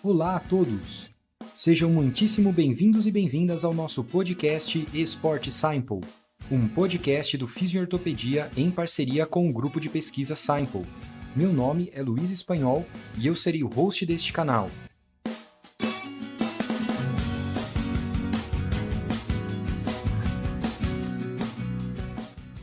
Olá a todos! Sejam muitíssimo bem-vindos e bem-vindas ao nosso podcast Esporte Simple, um podcast do Fisiortopedia em parceria com o grupo de pesquisa Simple. Meu nome é Luiz Espanhol e eu serei o host deste canal.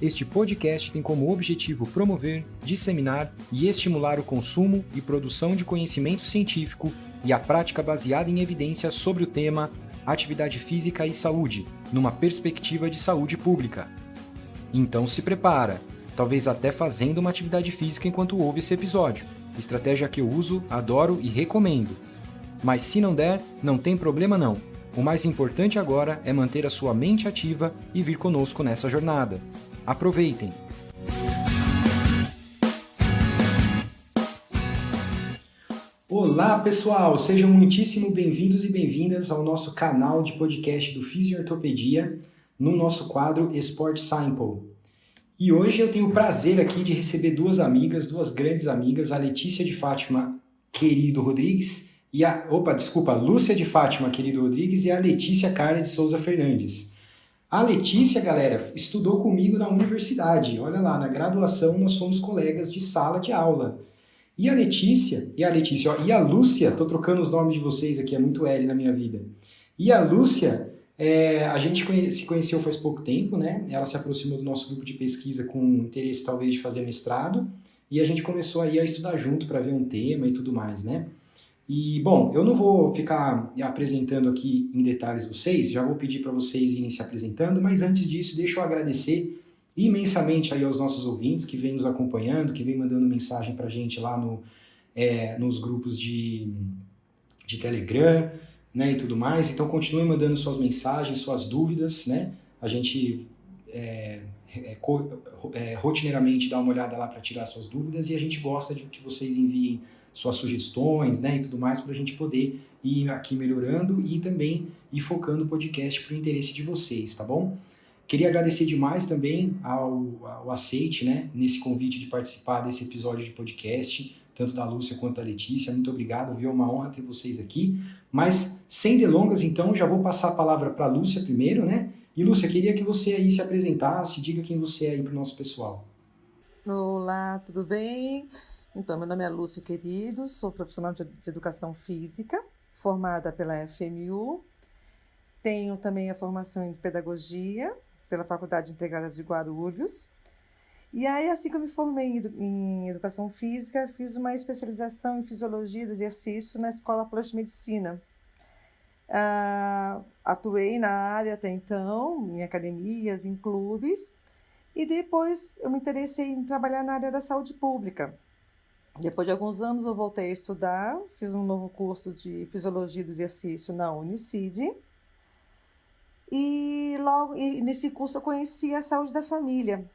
Este podcast tem como objetivo promover, disseminar e estimular o consumo e produção de conhecimento científico e a prática baseada em evidências sobre o tema atividade física e saúde, numa perspectiva de saúde pública. Então se prepara, talvez até fazendo uma atividade física enquanto ouve esse episódio, estratégia que eu uso, adoro e recomendo. Mas se não der, não tem problema não. O mais importante agora é manter a sua mente ativa e vir conosco nessa jornada. Aproveitem! Olá pessoal, sejam muitíssimo bem-vindos e bem-vindas ao nosso canal de podcast do Fisiortopedia, no nosso quadro Esporte Simple. E hoje eu tenho o prazer aqui de receber duas grandes amigas, a Letícia de Fátima Querido Rodrigues e Lúcia de Fátima Querido Rodrigues e a Letícia Carla de Souza Fernandes. A Letícia, galera, estudou comigo na universidade. Olha lá, na graduação nós fomos colegas de sala de aula. E a Lúcia, tô trocando os nomes de vocês aqui, é muito L na minha vida. E a Lúcia, a gente se conheceu faz pouco tempo, né? Ela se aproximou do nosso grupo de pesquisa com interesse talvez de fazer mestrado. E a gente começou aí a estudar junto para ver um tema e tudo mais, né? E, bom, eu não vou ficar apresentando aqui em detalhes vocês, já vou pedir para vocês irem se apresentando, mas antes disso, deixa eu agradecer imensamente aí aos nossos ouvintes que vêm nos acompanhando, que vêm mandando mensagem para a gente lá nos grupos de Telegram, né, e tudo mais. Então, continuem mandando suas mensagens, suas dúvidas, né? A gente rotineiramente dá uma olhada lá para tirar suas dúvidas e a gente gosta de que vocês enviem suas sugestões, né, e tudo mais, para a gente poder ir aqui melhorando e também ir focando o podcast para o interesse de vocês, tá bom? Queria agradecer demais também ao aceite, né, nesse convite de participar desse episódio de podcast, tanto da Lúcia quanto da Letícia. Muito obrigado, viu? É uma honra ter vocês aqui. Mas, sem delongas, então, já vou passar a palavra para a Lúcia primeiro, né? E, Lúcia, queria que você aí se apresentasse, diga quem você é aí para o nosso pessoal. Olá, tudo bem? Então, meu nome é Lúcia Querido, sou profissional de educação física, formada pela FMU. Tenho também a formação em pedagogia pela Faculdade Integradas de Guarulhos. E aí, assim que eu me formei em educação física, fiz uma especialização em fisiologia do exercício na Escola Plano de Medicina. Atuei na área até então, em academias, em clubes, e depois eu me interessei em trabalhar na área da saúde pública. Depois de alguns anos eu voltei a estudar, fiz um novo curso de Fisiologia do Exercício na Unicid. E nesse curso eu conheci a saúde da família,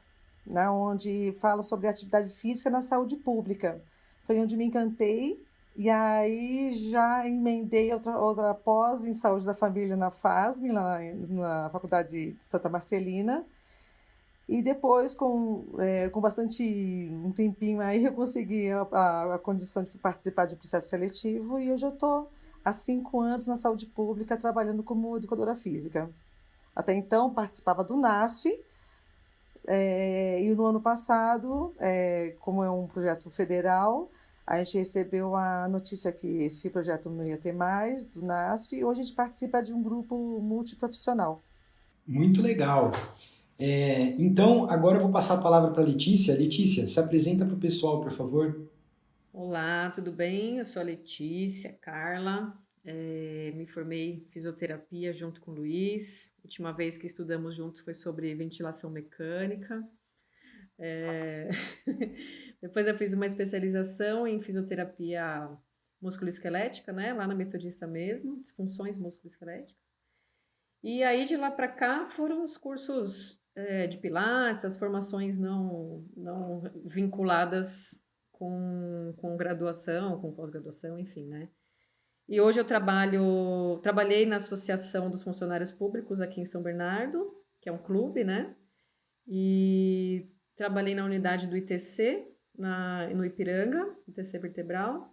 né, onde fala sobre atividade física na saúde pública. Foi onde me encantei e aí já emendei outra pós em saúde da família na FASM, lá na Faculdade de Santa Marcelina. E depois, com bastante um tempinho aí, eu consegui a condição de participar de um processo seletivo e hoje eu estou há 5 anos na saúde pública trabalhando como educadora física. Até então, participava do NASF e no ano passado, como é um projeto federal, a gente recebeu a notícia que esse projeto não ia ter mais, do NASF, e hoje a gente participa de um grupo multiprofissional. Muito legal! Então, agora eu vou passar a palavra para a Letícia. Letícia, se apresenta para o pessoal, por favor. Olá, tudo bem? Eu sou a Letícia Carla, me formei em fisioterapia junto com o Luiz. A última vez que estudamos juntos foi sobre ventilação mecânica. Depois eu fiz uma especialização em fisioterapia musculoesquelética, né? Lá na Metodista mesmo, disfunções musculoesqueléticas. E aí de lá para cá foram os cursos de Pilates, as formações não vinculadas com graduação, com pós-graduação, enfim, né? E hoje eu trabalhei na Associação dos Funcionários Públicos aqui em São Bernardo, que é um clube, né? E trabalhei na unidade do ITC, no Ipiranga, ITC Vertebral.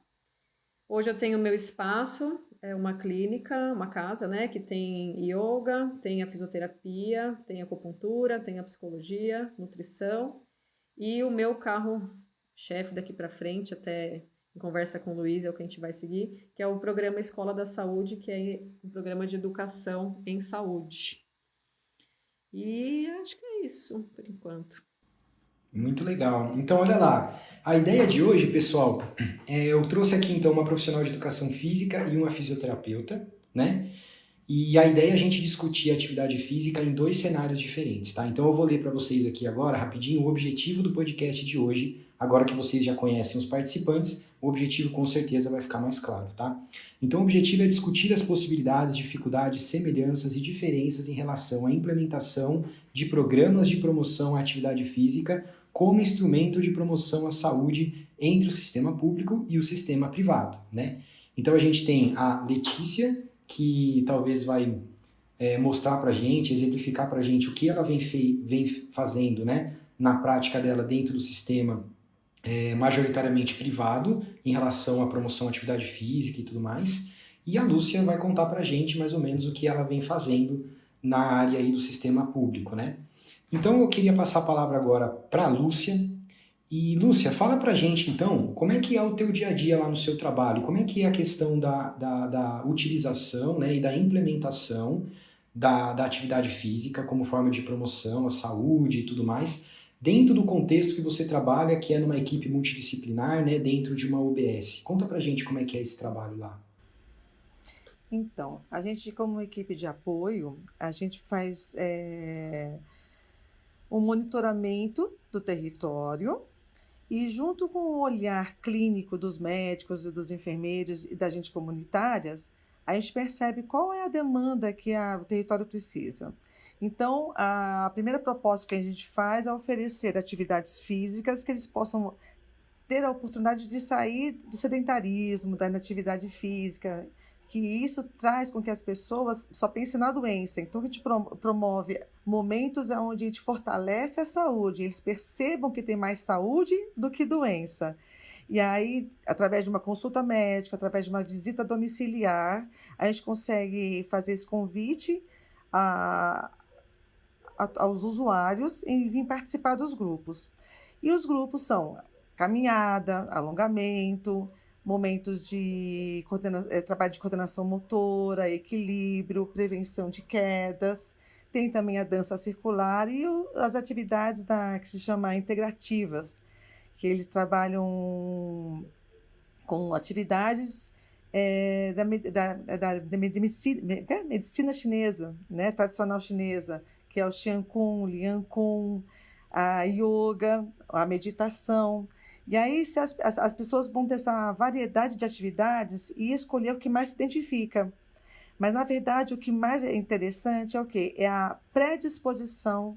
Hoje eu tenho meu espaço, é uma clínica, uma casa, né, que tem yoga, tem a fisioterapia, tem a acupuntura, tem a psicologia, nutrição, e o meu carro-chefe daqui para frente, até em conversa com o Luiz, é o que a gente vai seguir, que é o programa Escola da Saúde, que é um programa de educação em saúde. E acho que é isso, por enquanto. Muito legal. Então, olha lá. A ideia de hoje, pessoal, eu trouxe aqui então uma profissional de educação física e uma fisioterapeuta, né? E a ideia é a gente discutir a atividade física em 2 cenários diferentes, tá? Então eu vou ler para vocês aqui agora, rapidinho, o objetivo do podcast de hoje. Agora que vocês já conhecem os participantes, o objetivo com certeza vai ficar mais claro, tá? Então o objetivo é discutir as possibilidades, dificuldades, semelhanças e diferenças em relação à implementação de programas de promoção à atividade física como instrumento de promoção à saúde entre o sistema público e o sistema privado, né? Então a gente tem a Letícia, que talvez vai mostrar para a gente, exemplificar para a gente o que ela vem fazendo, né, na prática dela dentro do sistema majoritariamente privado, em relação à promoção à atividade física e tudo mais. E a Lúcia vai contar para a gente mais ou menos o que ela vem fazendo na área aí do sistema público, né? Então eu queria passar a palavra agora para a Lúcia. E Lúcia, fala pra gente então, como é que é o teu dia a dia lá no seu trabalho? Como é que é a questão da utilização, né, e da implementação da atividade física como forma de promoção à saúde e tudo mais, dentro do contexto que você trabalha, que é numa equipe multidisciplinar, né, dentro de uma UBS. Conta pra gente como é que é esse trabalho lá. Então, a gente, como equipe de apoio, a gente faz um monitoramento do território e, junto com o olhar clínico dos médicos e dos enfermeiros e das agentes comunitárias, a gente percebe qual é a demanda que o território precisa. Então, a primeira proposta que a gente faz é oferecer atividades físicas que eles possam ter a oportunidade de sair do sedentarismo, da inatividade física, que isso traz com que as pessoas só pensem na doença. Então, a gente promove momentos onde a gente fortalece a saúde, eles percebam que tem mais saúde do que doença. E aí, através de uma consulta médica, através de uma visita domiciliar, a gente consegue fazer esse convite aos usuários em vir participar dos grupos. E os grupos são caminhada, alongamento, momentos de trabalho de coordenação motora, equilíbrio, prevenção de quedas. Tem também a dança circular e as atividades que se chama integrativas, que eles trabalham com atividades da medicina chinesa, né, tradicional chinesa, que é o Qian Kung, Lian Kung, a yoga, a meditação. E aí as pessoas vão ter essa variedade de atividades e escolher o que mais se identifica. Mas, na verdade, o que mais é interessante é o quê? É a predisposição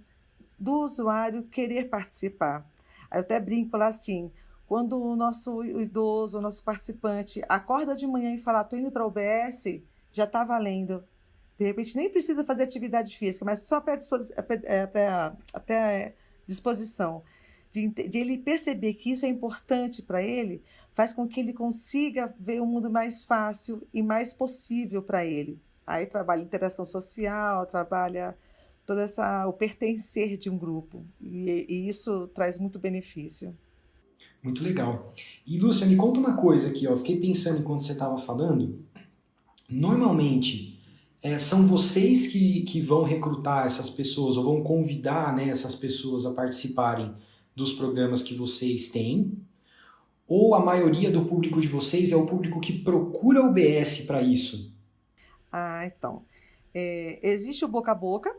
do usuário querer participar. Aí eu até brinco lá assim, quando o nosso idoso, o nosso participante acorda de manhã e fala, estou indo para a UBS, já está valendo. De repente, nem precisa fazer atividade física, mas só a predisposição de ele perceber que isso é importante para ele, faz com que ele consiga ver o mundo mais fácil e mais possível para ele. Aí trabalha interação social, trabalha o pertencer de um grupo, e isso traz muito benefício. Muito legal. E Lúcia, me conta uma coisa aqui, ó. Fiquei pensando enquanto você estava falando. Normalmente, são vocês que vão recrutar essas pessoas ou vão convidar, né, essas pessoas a participarem dos programas que vocês têm? Ou a maioria do público de vocês é o público que procura o UBS para isso? Então, existe o boca a boca,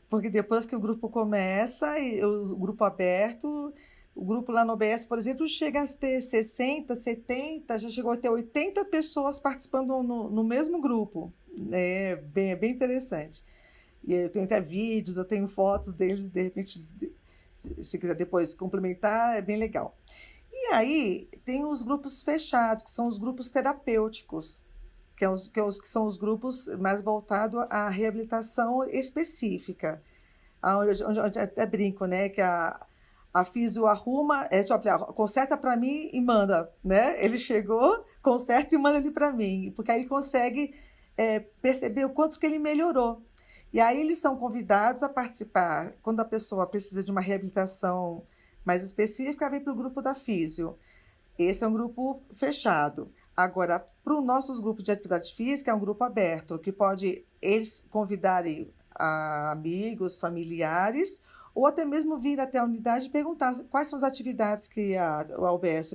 porque depois que o grupo começa, o grupo aberto, o grupo lá no OBS, por exemplo, chega a ter 60, 70, já chegou a ter 80 pessoas participando no mesmo grupo. É bem interessante. E eu tenho até vídeos, eu tenho fotos deles, de repente, se quiser depois complementar, é bem legal. E aí, tem os grupos fechados, que são os grupos terapêuticos, que são os grupos mais voltados à reabilitação específica. Onde até brinco, né, que A físio arruma, deixa eu falar, conserta para mim e manda, né? Ele chegou, conserta e manda ele para mim, porque aí ele consegue perceber o quanto que ele melhorou. E aí eles são convidados a participar. Quando a pessoa precisa de uma reabilitação mais específica, vem para o grupo da físio. Esse é um grupo fechado. Agora, para os nossos grupos de atividade física, é um grupo aberto, que pode eles convidarem amigos, familiares, ou até mesmo vir até a unidade e perguntar quais são as atividades que a UBS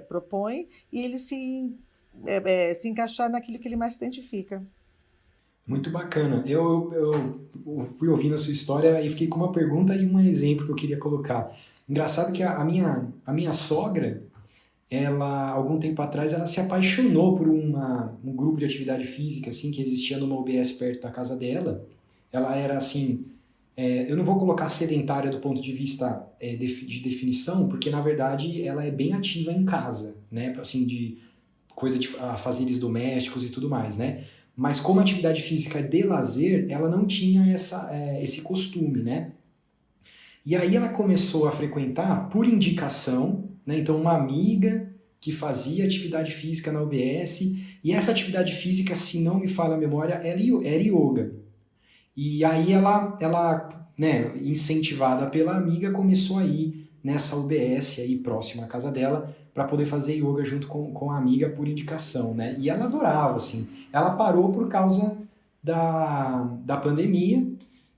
propõe e ele se encaixar naquilo que ele mais se identifica. Muito bacana. Eu fui ouvindo a sua história e fiquei com uma pergunta e um exemplo que eu queria colocar. Engraçado que a minha sogra, ela, algum tempo atrás, ela se apaixonou por um grupo de atividade física assim, que existia numa UBS perto da casa dela. Ela era assim, eu não vou colocar sedentária do ponto de vista de definição, porque na verdade ela é bem ativa em casa, né? Assim, de coisa de afazeres domésticos e tudo mais, né? Mas como atividade física de lazer, ela não tinha esse costume, né? E aí ela começou a frequentar por indicação, né? Então uma amiga que fazia atividade física na UBS, e essa atividade física, se não me falha a memória, era yoga. E aí ela né, incentivada pela amiga, começou a ir nessa UBS aí próxima à casa dela para poder fazer yoga junto com a amiga por indicação, né? E ela adorava, assim. Ela parou por causa da pandemia,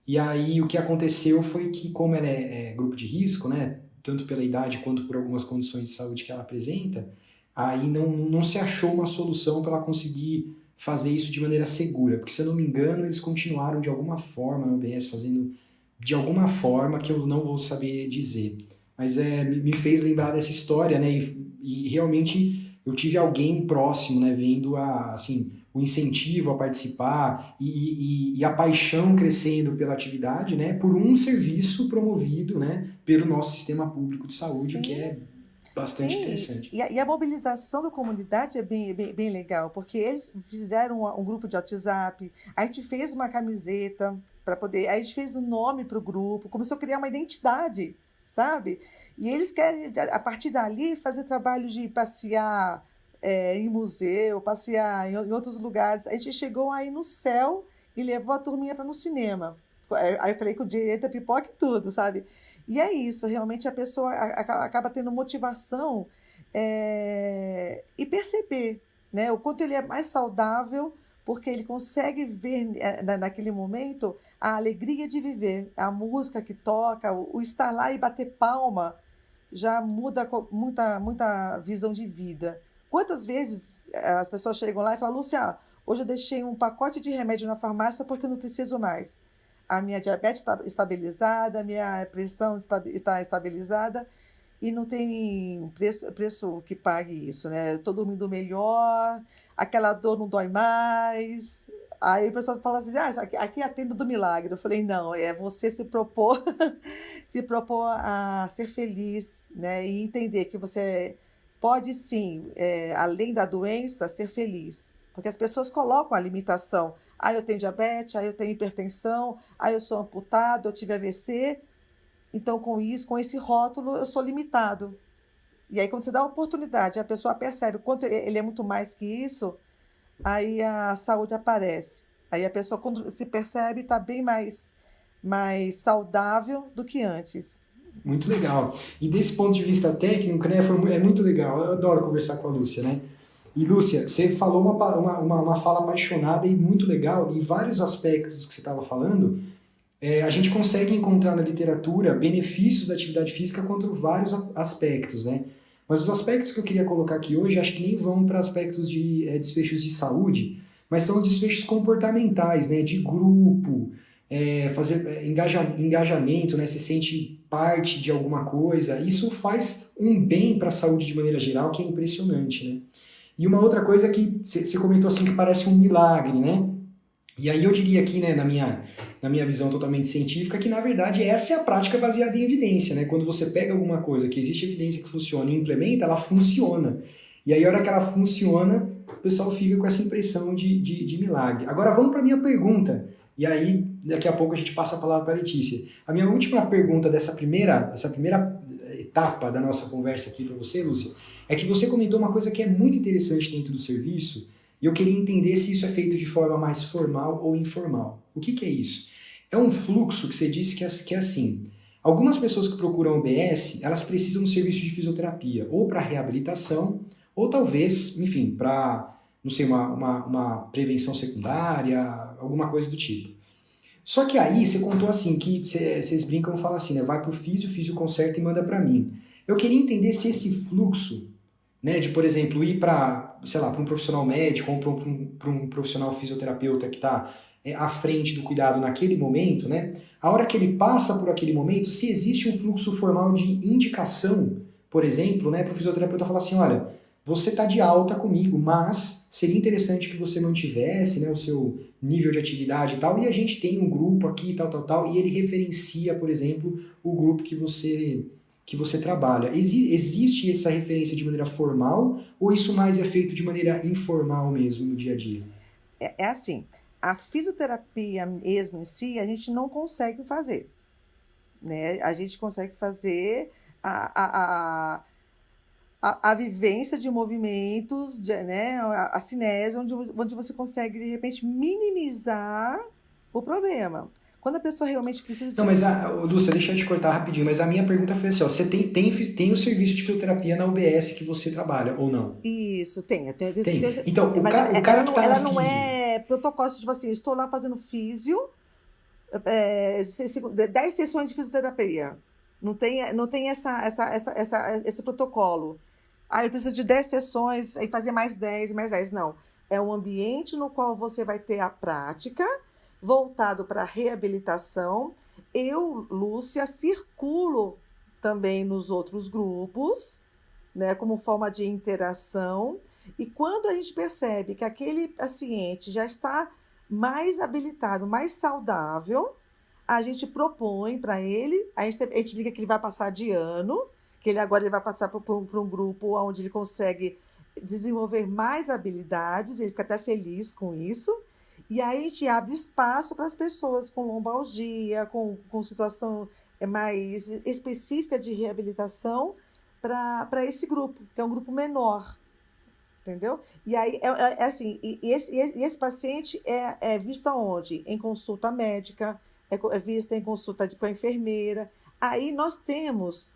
e aí o que aconteceu foi que, como ela é grupo de risco, né, tanto pela idade quanto por algumas condições de saúde que ela apresenta, aí não se achou uma solução para ela conseguir fazer isso de maneira segura, porque se eu não me engano eles continuaram de alguma forma no UBS fazendo de alguma forma que eu não vou saber dizer, mas me fez lembrar dessa história, né, e realmente eu tive alguém próximo, né, vendo assim, o incentivo a participar e a paixão crescendo pela atividade, né, por um serviço promovido, né, pelo nosso sistema público de saúde, Sim. que é bastante interessante. E a mobilização da comunidade é bem legal, porque eles fizeram um grupo de WhatsApp, a gente fez uma camiseta para poder, a gente fez um nome para o grupo, começou a criar uma identidade, sabe? E eles querem, a partir dali, fazer trabalho de passear em museu, passear em outros lugares. A gente chegou aí no céu e levou a turminha para no cinema. Aí eu falei com o direito a pipoca e tudo, sabe? E é isso, realmente a pessoa acaba tendo motivação e perceber, né, o quanto ele é mais saudável, porque ele consegue ver naquele momento a alegria de viver, a música que toca, o estar lá e bater palma, já muda muita visão de vida. Quantas vezes as pessoas chegam lá e falam, Lúcia, hoje eu deixei um pacote de remédio na farmácia porque eu não preciso mais. A minha diabetes está estabilizada, a minha pressão está estabilizada e não tem preço que pague isso, né? Estou dormindo melhor, aquela dor não dói mais. Aí o pessoal fala assim, aqui é a tenda do milagre. Eu falei, não, é você se propor, se propor a ser feliz, né? E entender que você pode sim, além da doença, ser feliz. Porque as pessoas colocam a limitação. Eu tenho diabetes, eu tenho hipertensão, eu sou amputado, eu tive AVC. Então, com esse rótulo, eu sou limitado. E aí, quando você dá a oportunidade, a pessoa percebe o quanto ele é muito mais que isso, aí a saúde aparece. Aí a pessoa, quando se percebe, está bem mais saudável do que antes. Muito legal. E desse ponto de vista técnico, né, é muito legal. Eu adoro conversar com a Lúcia, né? E, Lúcia, você falou uma fala apaixonada e muito legal, e vários aspectos que você estava falando, a gente consegue encontrar na literatura benefícios da atividade física contra vários aspectos, né? Mas os aspectos que eu queria colocar aqui hoje, acho que nem vão para aspectos de desfechos de saúde, mas são desfechos comportamentais, né? De grupo, fazer engajamento, né? Se sente parte de alguma coisa. Isso faz um bem para a saúde de maneira geral, que é impressionante, né? E uma outra coisa que você comentou assim que parece um milagre, né? E aí eu diria aqui, né, na minha visão totalmente científica, que na verdade essa é a prática baseada em evidência, né? Quando você pega alguma coisa que existe evidência que funciona e implementa, ela funciona. E aí a hora que ela funciona, o pessoal fica com essa impressão de milagre. Agora vamos para a minha pergunta. E aí daqui a pouco a gente passa a palavra para a Letícia. A minha última pergunta dessa primeira etapa da nossa conversa aqui para você, Lúcia, é que você comentou uma coisa que é muito interessante dentro do serviço, e eu queria entender se isso é feito de forma mais formal ou informal. O que é isso? É um fluxo que você disse que é assim. Algumas pessoas que procuram OBS, elas precisam de um serviço de fisioterapia, ou para reabilitação, ou talvez, enfim, para, não sei, uma prevenção secundária, alguma coisa do tipo. Só que aí você contou assim, que vocês brincam e falam assim, né? Vai pro físio, o físio conserta e manda para mim. Eu queria entender se esse fluxo, né, de, por exemplo, ir para, sei lá, para um profissional médico ou para um profissional fisioterapeuta que está à frente do cuidado naquele momento, né? A hora que ele passa por aquele momento, se existe um fluxo formal de indicação, por exemplo, né, para o fisioterapeuta falar assim, olha, você está de alta comigo, mas seria interessante que você mantivesse, né, o seu nível de atividade e tal, e a gente tem um grupo aqui, tal, e ele referencia, por exemplo, o grupo que você trabalha. Existe essa referência de maneira formal, ou isso mais é feito de maneira informal mesmo no dia a dia? É assim, a fisioterapia mesmo em si, a gente não consegue fazer, né? A gente consegue fazer a vivência de movimentos, né? A cinese, onde você consegue, de repente, minimizar o problema. Quando a pessoa realmente precisa Não, de... mas, Lúcia, deixa eu te cortar rapidinho, mas a minha pergunta foi assim, ó, você tem o serviço de fisioterapia na UBS que você trabalha, ou não? Isso, tem. Tem. Então, Mas o cara que tá na ela não físio, é protocolo, tipo assim, estou lá fazendo físio, 10 sessões de fisioterapia. Não tem esse protocolo. Ah, eu preciso de 10 sessões, aí fazer mais 10 mais 10. Não. É um ambiente no qual você vai ter a prática, voltado para a reabilitação. Eu, Lúcia, circulo também nos outros grupos, né, como forma de interação. E quando a gente percebe que aquele paciente já está mais habilitado, mais saudável, a gente propõe para ele, a gente explica que ele vai passar de ano, que ele vai passar para um grupo onde ele consegue desenvolver mais habilidades, ele fica até feliz com isso. E aí a gente abre espaço para as pessoas com lombalgia, com situação mais específica de reabilitação para esse grupo, que é um grupo menor, entendeu? E aí é assim, esse paciente é visto aonde? Em consulta médica, é visto em consulta com a enfermeira. Aí nós temos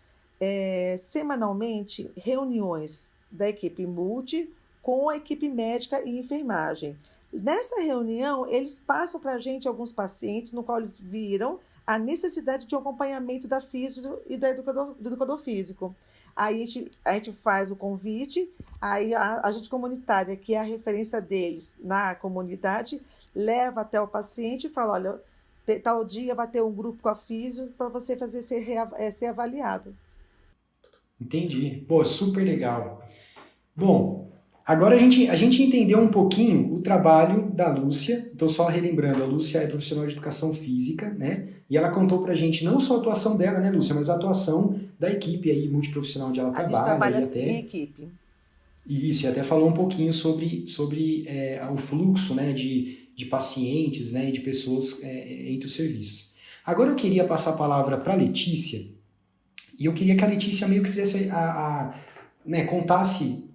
semanalmente reuniões da equipe multi com a equipe médica e enfermagem. Nessa reunião, eles passam para a gente alguns pacientes no qual eles viram a necessidade de um acompanhamento da físio e do educador físico. Aí a gente faz o convite, aí a agente comunitária, que é a referência deles na comunidade, leva até o paciente e fala, olha, tal dia vai ter um grupo com a físio para você ser avaliado. entendi. Pô, super legal. Bom, agora a gente entendeu um pouquinho o trabalho da Lúcia. Então, só relembrando, a Lúcia é profissional de educação física, né? E ela contou pra gente não só a atuação dela, né, Lúcia, mas a atuação da equipe aí multiprofissional onde ela A gente trabalha trabalha e em até equipe. isso, e até falou um pouquinho sobre o fluxo, né, de pacientes, né, e de pessoas entre os serviços. Agora eu queria passar a palavra para a Letícia, e eu queria que a Letícia meio que fizesse né, contasse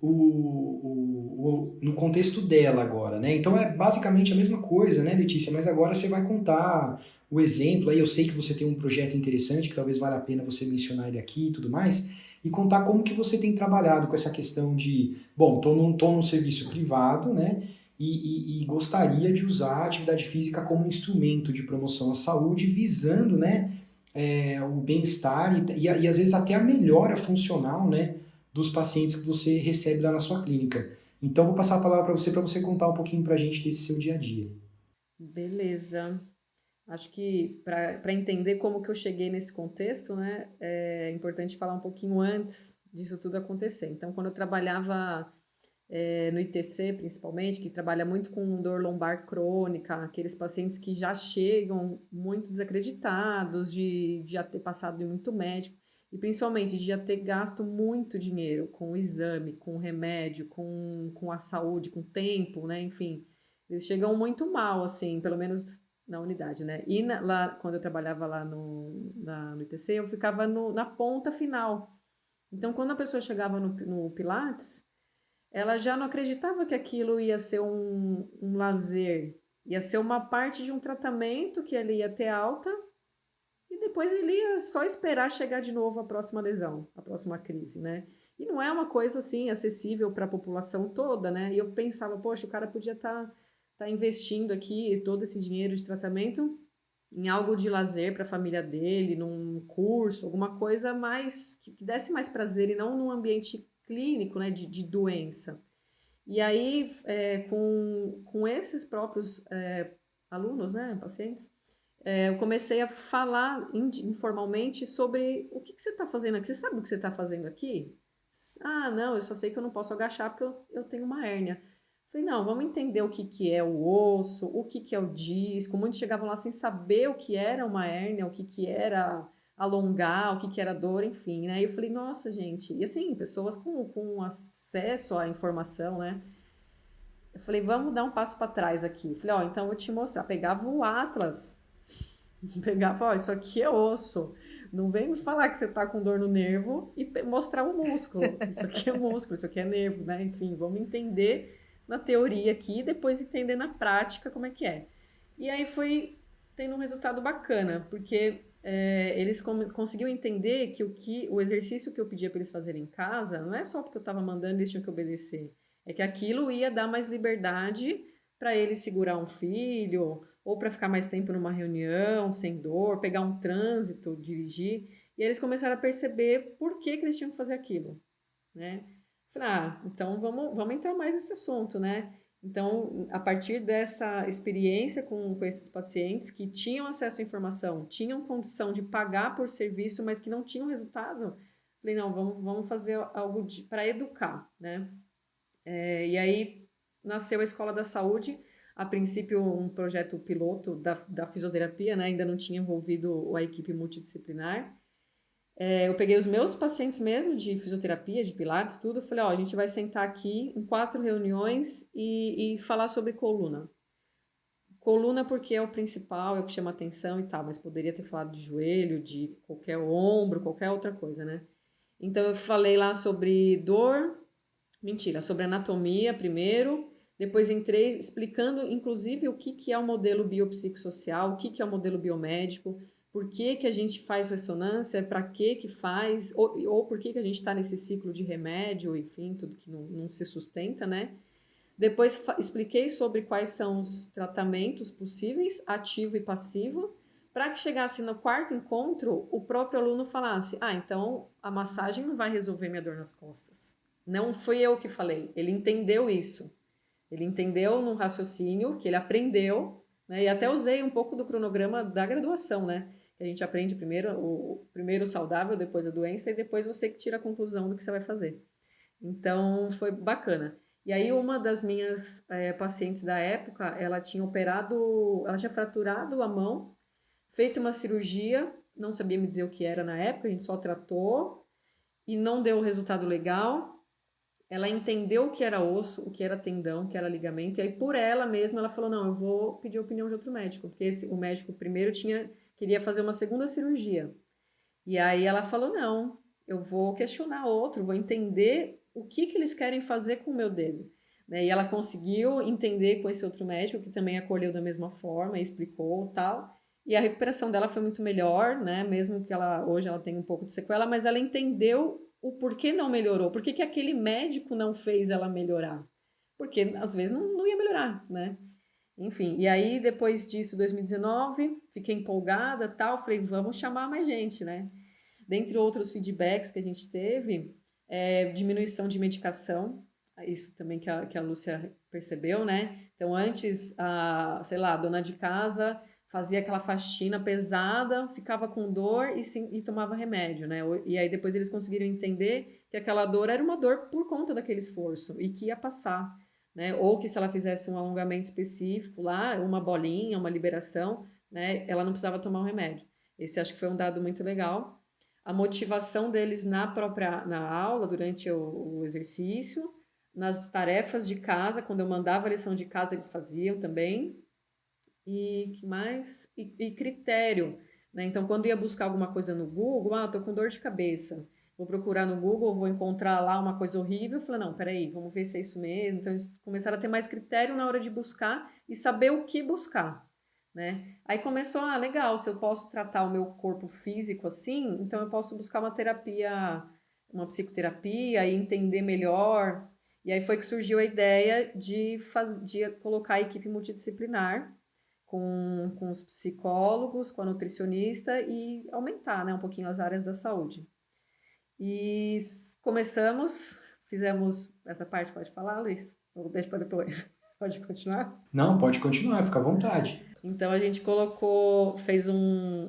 no contexto dela agora, né? Então é basicamente a mesma coisa, né, Letícia? Mas agora você vai contar o exemplo. Aí eu sei que você tem um projeto interessante, que talvez valha a pena você mencionar ele aqui e tudo mais, e contar como que você tem trabalhado com essa questão de, bom, tô num serviço privado, né? E gostaria de usar a atividade física como instrumento de promoção à saúde, visando, né, o bem-estar e às vezes até a melhora funcional, né, dos pacientes que você recebe lá na sua clínica. Então, vou passar a palavra para você contar um pouquinho para a gente desse seu dia a dia. Beleza. Acho que para entender como que eu cheguei nesse contexto, né, é importante falar um pouquinho antes disso tudo acontecer. Então, quando eu trabalhava no ITC, principalmente, que trabalha muito com dor lombar crônica, aqueles pacientes que já chegam muito desacreditados de já ter passado em muito médico, e principalmente de já ter gasto muito dinheiro com o exame, com o remédio, com a saúde, com o tempo, né? Enfim, eles chegam muito mal, assim, pelo menos na unidade, né? E lá, quando eu trabalhava lá no ITC, eu ficava na ponta final. Então, quando a pessoa chegava no Pilates, ela já não acreditava que aquilo ia ser um lazer, ia ser uma parte de um tratamento que ele ia ter alta e depois ele ia só esperar chegar de novo a próxima lesão, a próxima crise, né? E não é uma coisa assim acessível para a população toda, né? E eu pensava, poxa, o cara podia tá investindo aqui todo esse dinheiro de tratamento em algo de lazer para a família dele, num curso, alguma coisa mais que desse mais prazer e não num ambiente clínico, né, de doença. E aí, com esses próprios alunos, né, pacientes, eu comecei a falar informalmente sobre o que você está fazendo aqui. Você sabe o que você está fazendo aqui? Ah, não, eu só sei que eu não posso agachar porque eu tenho uma hérnia. Falei, não, vamos entender o que é o osso, o que é o disco. Muitos chegavam lá sem saber o que era uma hérnia, o que era alongar, o que era dor, enfim, né? E eu falei, nossa, gente, e assim, pessoas com acesso à informação, né? Eu falei, vamos dar um passo para trás aqui. Falei, ó, então eu vou te mostrar. Pegava o Atlas, pegava, ó, isso aqui é osso. Não vem me falar que você tá com dor no nervo e mostrar o músculo. Isso aqui é músculo, isso aqui é nervo, né? Enfim, vamos entender na teoria aqui e depois entender na prática como é que é. E aí foi tendo um resultado bacana, porque eles conseguiram entender que o exercício que eu pedia para eles fazerem em casa não é só porque eu estava mandando eles tinham que obedecer, é que aquilo ia dar mais liberdade para eles segurar um filho ou para ficar mais tempo numa reunião sem dor, pegar um trânsito, dirigir. E eles começaram a perceber por que eles tinham que fazer aquilo, né? Falei, então vamos entrar mais nesse assunto, né? Então, a partir dessa experiência com esses pacientes que tinham acesso à informação, tinham condição de pagar por serviço, mas que não tinham resultado, falei, não, vamos fazer algo para educar, né? E aí nasceu a Escola da Saúde, a princípio um projeto piloto da fisioterapia, né? Ainda não tinha envolvido a equipe multidisciplinar. Eu peguei os meus pacientes mesmo de fisioterapia, de pilates, tudo, falei, ó, a gente vai sentar aqui em 4 reuniões e falar sobre coluna. Coluna porque é o principal, é o que chama atenção e tal, mas poderia ter falado de joelho, de qualquer ombro, qualquer outra coisa, né? Então eu falei lá sobre dor, mentira, sobre anatomia primeiro, depois entrei explicando, inclusive, o que é o modelo biopsicossocial, o que é o modelo biomédico, por que a gente faz ressonância, para que faz, ou por que a gente está nesse ciclo de remédio, enfim, tudo que não se sustenta, né? Depois expliquei sobre quais são os tratamentos possíveis, ativo e passivo, para que chegasse no quarto encontro, o próprio aluno falasse: ah, então a massagem não vai resolver minha dor nas costas. Não fui eu que falei, ele entendeu isso. Ele entendeu no raciocínio que ele aprendeu, né? E até usei um pouco do cronograma da graduação, né? Que a gente aprende primeiro primeiro saudável, depois a doença, e depois você que tira a conclusão do que você vai fazer. Então foi bacana. E aí uma das minhas pacientes da época, ela tinha fraturado a mão, feito uma cirurgia, não sabia me dizer o que era na época, a gente só tratou e não deu resultado legal. Ela entendeu o que era osso, o que era tendão, o que era ligamento, e aí por ela mesma ela falou, não, eu vou pedir a opinião de outro médico, porque o médico primeiro queria fazer uma segunda cirurgia. E aí ela falou, não, eu vou questionar outro, vou entender o que eles querem fazer com o meu dedo. Né? E ela conseguiu entender com esse outro médico, que também acolheu da mesma forma, e explicou tal. E a recuperação dela foi muito melhor, né? Mesmo que hoje ela tenha um pouco de sequela, mas ela entendeu o porquê não melhorou, por que aquele médico não fez ela melhorar. Porque às vezes não ia melhorar, né? Enfim, e aí depois disso, 2019, fiquei empolgada, tal, falei, vamos chamar mais gente, né? Dentre outros feedbacks que a gente teve, diminuição de medicação, isso também que a Lúcia percebeu, né? Então, antes, sei lá, a dona de casa fazia aquela faxina pesada, ficava com dor e tomava remédio, né? E aí depois eles conseguiram entender que aquela dor era uma dor por conta daquele esforço e que ia passar, né? Ou que se ela fizesse um alongamento específico lá, uma bolinha, uma liberação, né? Ela não precisava tomar o remédio. Esse acho que foi um dado muito legal. A motivação deles na aula, durante o exercício, nas tarefas de casa, quando eu mandava a lição de casa, eles faziam também. E que mais? E critério, né? Então, quando ia buscar alguma coisa no Google, tô com dor de cabeça. vou procurar no Google, vou encontrar lá uma coisa horrível. Eu falei, não, peraí, vamos ver se é isso mesmo. Então, eles começaram a ter mais critério na hora de buscar e saber o que buscar, né? Aí começou, legal, se eu posso tratar o meu corpo físico assim, então eu posso buscar uma terapia, uma psicoterapia e entender melhor. E aí foi que surgiu a ideia de colocar a equipe multidisciplinar com os psicólogos, com a nutricionista e aumentar, né, um pouquinho as áreas da saúde. E fizemos essa parte, pode falar, Luiz? Ou deixa para depois? Pode continuar? Não, pode continuar, fica à vontade. Então a gente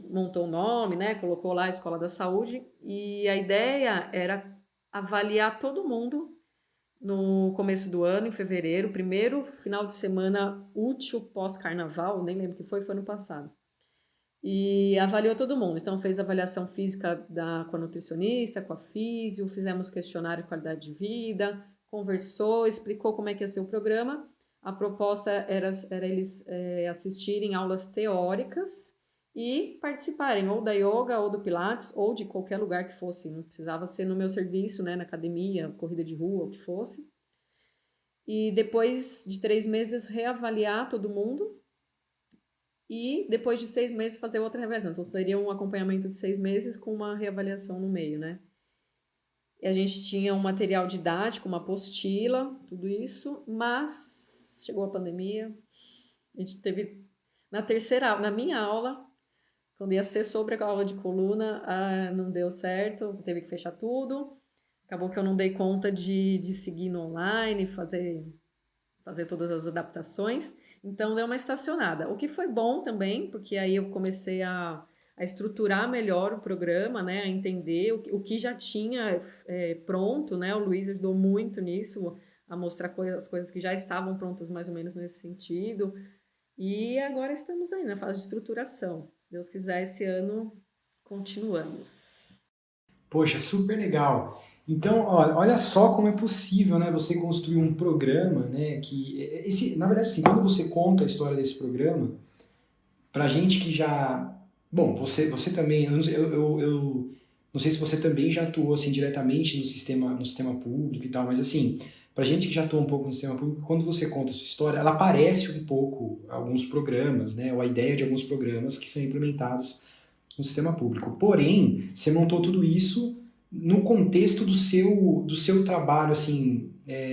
montou um nome, né? Colocou lá a Escola da Saúde e a ideia era avaliar todo mundo no começo do ano, em fevereiro, primeiro final de semana útil pós-carnaval, nem lembro o que foi ano passado. E avaliou todo mundo. Então, fez avaliação física com a nutricionista, com a físio, fizemos questionário de qualidade de vida, conversou, explicou como é que ia ser o programa. A proposta era eles assistirem aulas teóricas e participarem ou da yoga, ou do pilates, ou de qualquer lugar que fosse. Não precisava ser no meu serviço, né, na academia, corrida de rua, o que fosse. E depois de 3 meses, reavaliar todo mundo. E depois de 6 meses fazer outra reavaliação. Então, seria um acompanhamento de 6 meses com uma reavaliação no meio, né? E a gente tinha um material didático, uma apostila, tudo isso, mas chegou a pandemia. A gente teve, na minha aula, quando ia ser sobre a aula de coluna, não deu certo, teve que fechar tudo. Acabou que eu não dei conta de seguir no online, fazer todas as adaptações. Então, deu uma estacionada. O que foi bom também, porque aí eu comecei a estruturar melhor o programa, né? A entender o que já tinha pronto, né? O Luiz ajudou muito nisso, a mostrar as coisas que já estavam prontas mais ou menos nesse sentido. E agora estamos aí na fase de estruturação. Se Deus quiser, esse ano continuamos. Poxa, super legal. Então, olha só como é possível, né, você construir um programa, né, na verdade, assim, quando você conta a história desse programa, pra gente que já, bom, você também, eu não sei se você também já atuou, assim, diretamente no sistema público e tal, mas, assim, pra gente que já atua um pouco no sistema público, quando você conta a sua história, ela parece um pouco alguns programas, né, ou a ideia de alguns programas que são implementados no sistema público. Porém, você montou tudo isso no contexto do seu trabalho, assim,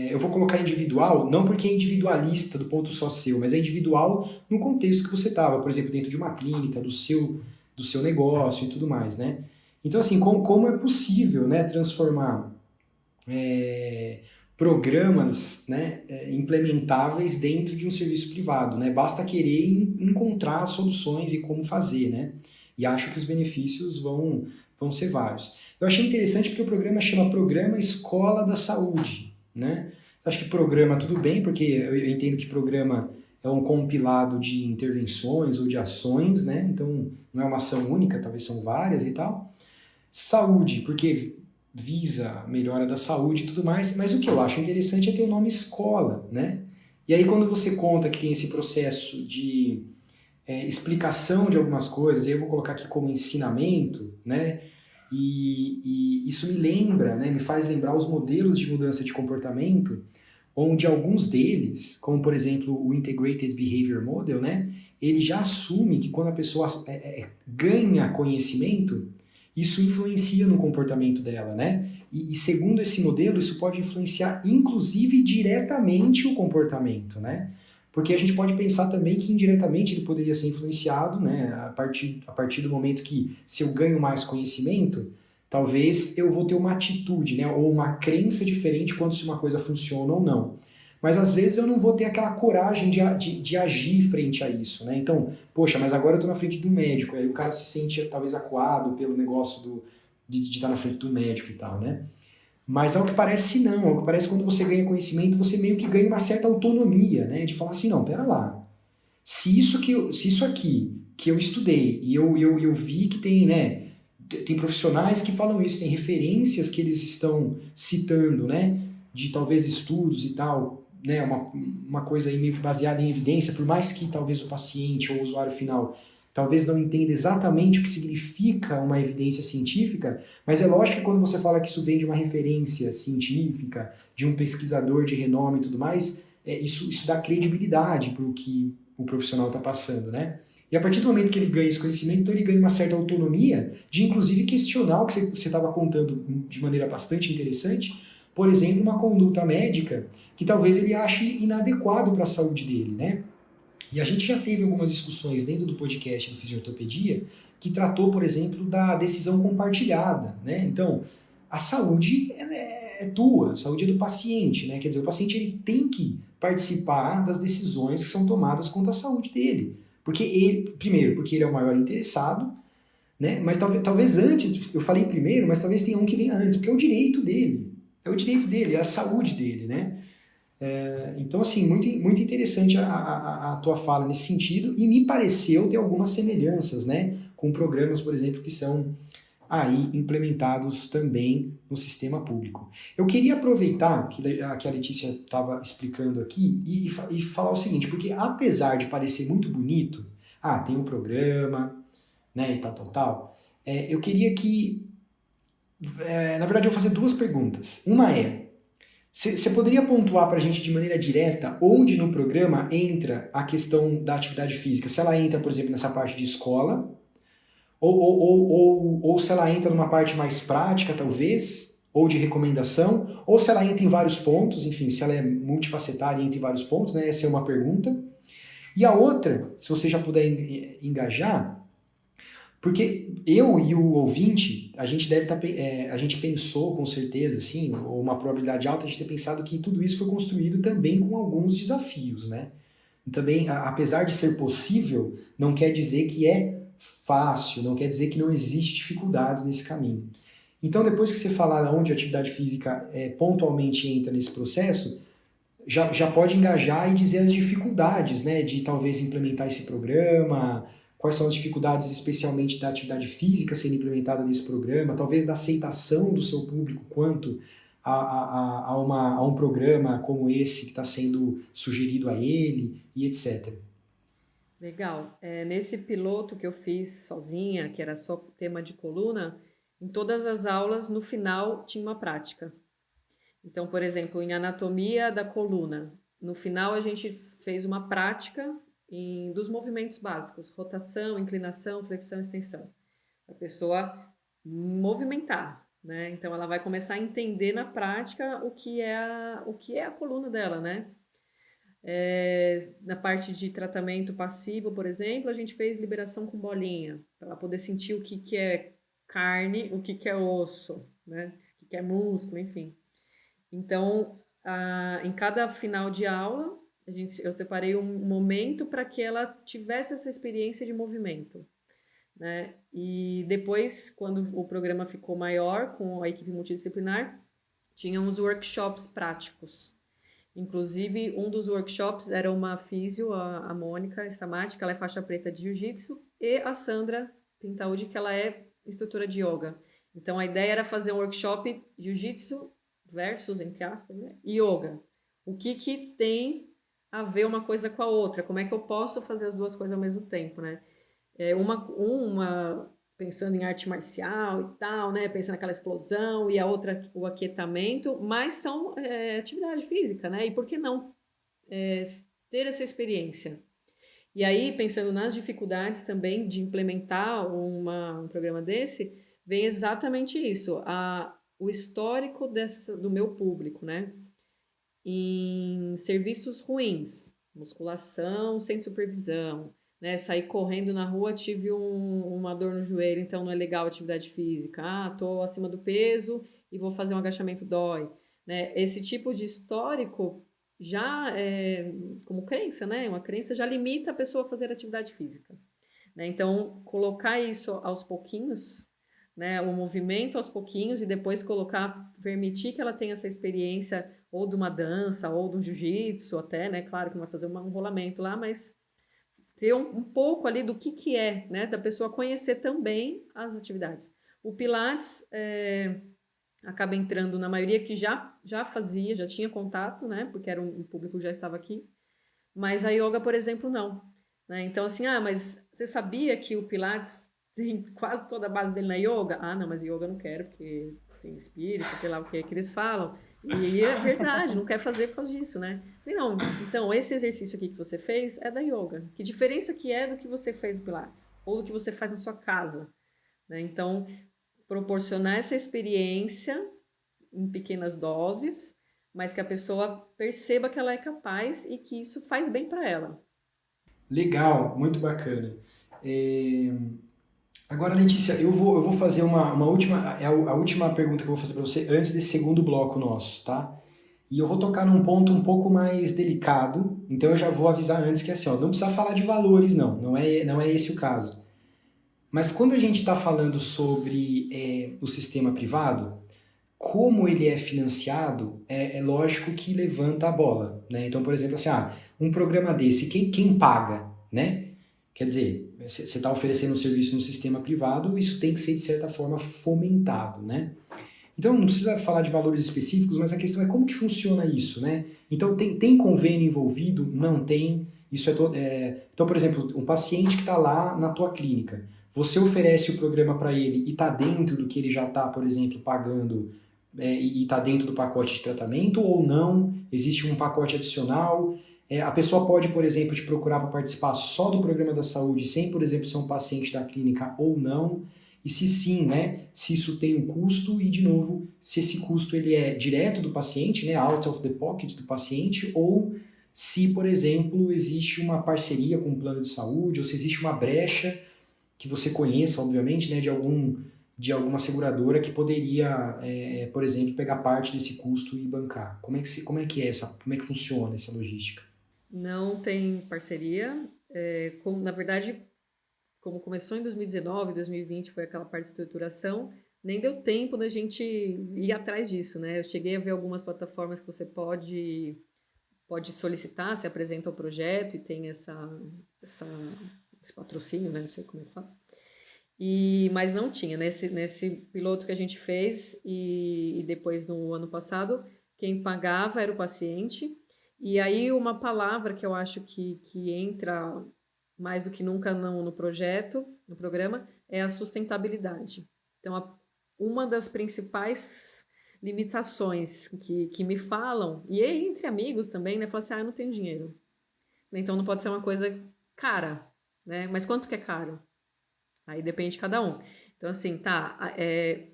eu vou colocar individual, não porque é individualista do ponto só seu, mas é individual no contexto que você estava, por exemplo, dentro de uma clínica, do seu negócio e tudo mais, né? Então, assim, como é possível, né, transformar programas, né, implementáveis dentro de um serviço privado, né? Basta querer encontrar soluções e como fazer, né? E acho que os benefícios vão ser vários. Eu achei interessante porque o programa chama Programa Escola da Saúde, né? Acho que programa tudo bem, porque eu entendo que programa é um compilado de intervenções ou de ações, né? Então não é uma ação única, talvez são várias e tal. Saúde, porque visa a melhora da saúde e tudo mais, mas o que eu acho interessante é ter o nome escola, né? E aí quando você conta que tem esse processo de explicação de algumas coisas, eu vou colocar aqui como ensinamento, né? E isso me lembra, né? Me faz lembrar os modelos de mudança de comportamento, onde alguns deles, como por exemplo o Integrated Behavior Model, né? Ele já assume que quando a pessoa ganha conhecimento, isso influencia no comportamento dela, né? E segundo esse modelo, isso pode influenciar inclusive diretamente o comportamento, né? Porque a gente pode pensar também que indiretamente ele poderia ser influenciado, né, a partir do momento que, se eu ganho mais conhecimento, talvez eu vou ter uma atitude, né, ou uma crença diferente quanto se uma coisa funciona ou não. Mas às vezes eu não vou ter aquela coragem de agir frente a isso, né? Então, poxa, mas agora eu estou na frente do médico, aí o cara se sente talvez acuado pelo negócio de estar na frente do médico e tal, né? Mas ao que parece não, ao que parece quando você ganha conhecimento, você meio que ganha uma certa autonomia, né? De falar assim, não, pera lá, se isso aqui que eu estudei e eu vi que tem, né, tem profissionais que falam isso, tem referências que eles estão citando, né, de talvez estudos e tal, né, uma coisa aí meio que baseada em evidência, por mais que talvez o paciente ou o usuário final talvez não entenda exatamente o que significa uma evidência científica, mas é lógico que quando você fala que isso vem de uma referência científica, de um pesquisador de renome e tudo mais, isso dá credibilidade para o que o profissional está passando, né? E a partir do momento que ele ganha esse conhecimento, então ele ganha uma certa autonomia de, inclusive, questionar o que você estava contando de maneira bastante interessante, por exemplo, uma conduta médica que talvez ele ache inadequado para a saúde dele, né? E a gente já teve algumas discussões dentro do podcast do Fisiortopedia que tratou, por exemplo, da decisão compartilhada, né? Então, a saúde é tua, a saúde é do paciente, né? Quer dizer, o paciente ele tem que participar das decisões que são tomadas quanto à saúde dele. Porque ele, primeiro, porque ele é o maior interessado, né? Mas talvez antes, eu falei primeiro, mas talvez tenha um que venha antes, porque é o direito dele. É o direito dele, é a saúde dele, né? Então, assim, muito interessante a tua fala nesse sentido, e me pareceu ter algumas semelhanças, né, com programas, por exemplo, que são aí implementados também no sistema público. Eu queria aproveitar que a Letícia estava explicando aqui e falar o seguinte, porque apesar de parecer muito bonito, tem um programa, né, e tal, eu queria que, na verdade, eu vou fazer duas perguntas. Uma é, você poderia pontuar para a gente de maneira direta onde no programa entra a questão da atividade física? Se ela entra, por exemplo, nessa parte de escola, ou se ela entra numa parte mais prática, talvez, ou de recomendação, ou se ela entra em vários pontos, enfim, se ela é multifacetária e entra em vários pontos, né? Essa é uma pergunta. E a outra, se você já puder engajar, porque eu e o ouvinte, a gente deve estar, a gente pensou com certeza, assim, ou uma probabilidade alta de ter pensado que tudo isso foi construído também com alguns desafios, né? E também, apesar de ser possível, não quer dizer que é fácil, não quer dizer que não existe dificuldades nesse caminho. Então, depois que você falar onde a atividade física pontualmente entra nesse processo, já pode engajar e dizer as dificuldades, né, de talvez implementar esse programa, quais são as dificuldades especialmente da atividade física sendo implementada nesse programa, talvez da aceitação do seu público quanto a um programa como esse que está sendo sugerido a ele e etc. Legal. Nesse piloto que eu fiz sozinha, que era só tema de coluna, em todas as aulas, no final, tinha uma prática. Então, por exemplo, em anatomia da coluna, no final a gente fez uma prática dos movimentos básicos, rotação, inclinação, flexão, extensão. A pessoa movimentar, né? Então ela vai começar a entender na prática o que é a coluna dela, né? Na parte de tratamento passivo, por exemplo, a gente fez liberação com bolinha, para ela poder sentir o que é carne, o que é osso, né? O que é músculo, enfim. Então, em cada final de aula, eu separei um momento para que ela tivesse essa experiência de movimento, né? E depois, quando o programa ficou maior, com a equipe multidisciplinar, tínhamos workshops práticos. Inclusive, um dos workshops era uma físio, a Mônica Stamati, que ela é faixa preta de jiu-jitsu, e a Sandra Pintaudi, que ela é instrutora de yoga. Então, a ideia era fazer um workshop jiu-jitsu versus, entre aspas, né, yoga. O que tem a ver uma coisa com a outra? Como é que eu posso fazer as duas coisas ao mesmo tempo, né? Uma pensando em arte marcial e tal, né? Pensando naquela explosão, e a outra o aquietamento, mas são atividade física, né? E por que não ter essa experiência? E aí, pensando nas dificuldades também de implementar um programa desse, vem exatamente isso, o histórico do meu público, né? Em serviços ruins, musculação sem supervisão, né? Sair correndo na rua, tive uma dor no joelho, então não é legal atividade física. Tô acima do peso e vou fazer um agachamento, dói, né? Esse tipo de histórico já como crença, né? Uma crença já limita a pessoa a fazer atividade física, né? Então, colocar isso aos pouquinhos, né? O movimento aos pouquinhos e depois permitir que ela tenha essa experiência ou de uma dança, ou de um jiu-jitsu até, né? Claro que não vai fazer um rolamento lá, mas ter um pouco ali do que é, né? Da pessoa conhecer também as atividades. O Pilates acaba entrando na maioria que já fazia, já tinha contato, né? Porque era um público que já estava aqui. Mas a yoga, por exemplo, não. né? Então, assim, mas você sabia que o Pilates tem quase toda a base dele na yoga? Ah, não, mas yoga eu não quero, porque tem espírito, sei lá o que eles falam. E é verdade, não quer fazer por causa disso, né? Falei, não, então esse exercício aqui que você fez é da yoga. Que diferença que é do que você fez no Pilates? Ou do que você faz na sua casa, né? Então, proporcionar essa experiência em pequenas doses, mas que a pessoa perceba que ela é capaz e que isso faz bem para ela. Legal, muito bacana. É, Agora, Letícia, eu vou fazer uma última, a última pergunta que eu vou fazer para você antes desse segundo bloco nosso, tá? E eu vou tocar num ponto um pouco mais delicado, então eu já vou avisar antes que assim, ó, não precisa falar de valores, não é esse o caso. Mas quando a gente está falando sobre o sistema privado, como ele é financiado, é lógico que levanta a bola, né? Então, por exemplo, assim, um programa desse, quem paga, né? Quer dizer, você está oferecendo um serviço no sistema privado, isso tem que ser, de certa forma, fomentado, né? Então, não precisa falar de valores específicos, mas a questão é como que funciona isso, né? Então, tem convênio envolvido? Não tem. Isso Então, por exemplo, um paciente que está lá na tua clínica, você oferece o programa para ele e está dentro do que ele já está, por exemplo, pagando e está dentro do pacote de tratamento ou não? Existe um pacote adicional? A pessoa pode, por exemplo, te procurar para participar só do programa da saúde, sem, por exemplo, ser um paciente da clínica ou não? E se sim, né, se isso tem um custo e, de novo, se esse custo ele é direto do paciente, né, out of the pocket do paciente, ou se, por exemplo, existe uma parceria com o plano de saúde, ou se existe uma brecha que você conheça, obviamente, né, de alguma seguradora que poderia, por exemplo, pegar parte desse custo e bancar. Como é que funciona essa logística? Não tem parceria. Na verdade, como começou em 2019, 2020 foi aquela parte de estruturação, nem deu tempo da gente ir atrás disso, né? Eu cheguei a ver algumas plataformas que você pode solicitar, se apresenta o projeto e tem esse patrocínio, né? Não sei como é que fala. Mas não tinha. Nesse piloto que a gente fez e depois no ano passado, quem pagava era o paciente. E aí uma palavra que eu acho que entra mais do que nunca no projeto, no programa, é a sustentabilidade. Então, uma das principais limitações que me falam, e entre amigos também, né? Falam assim, eu não tenho dinheiro. Então, não pode ser uma coisa cara, né? Mas quanto que é caro? Aí depende de cada um. Então, assim,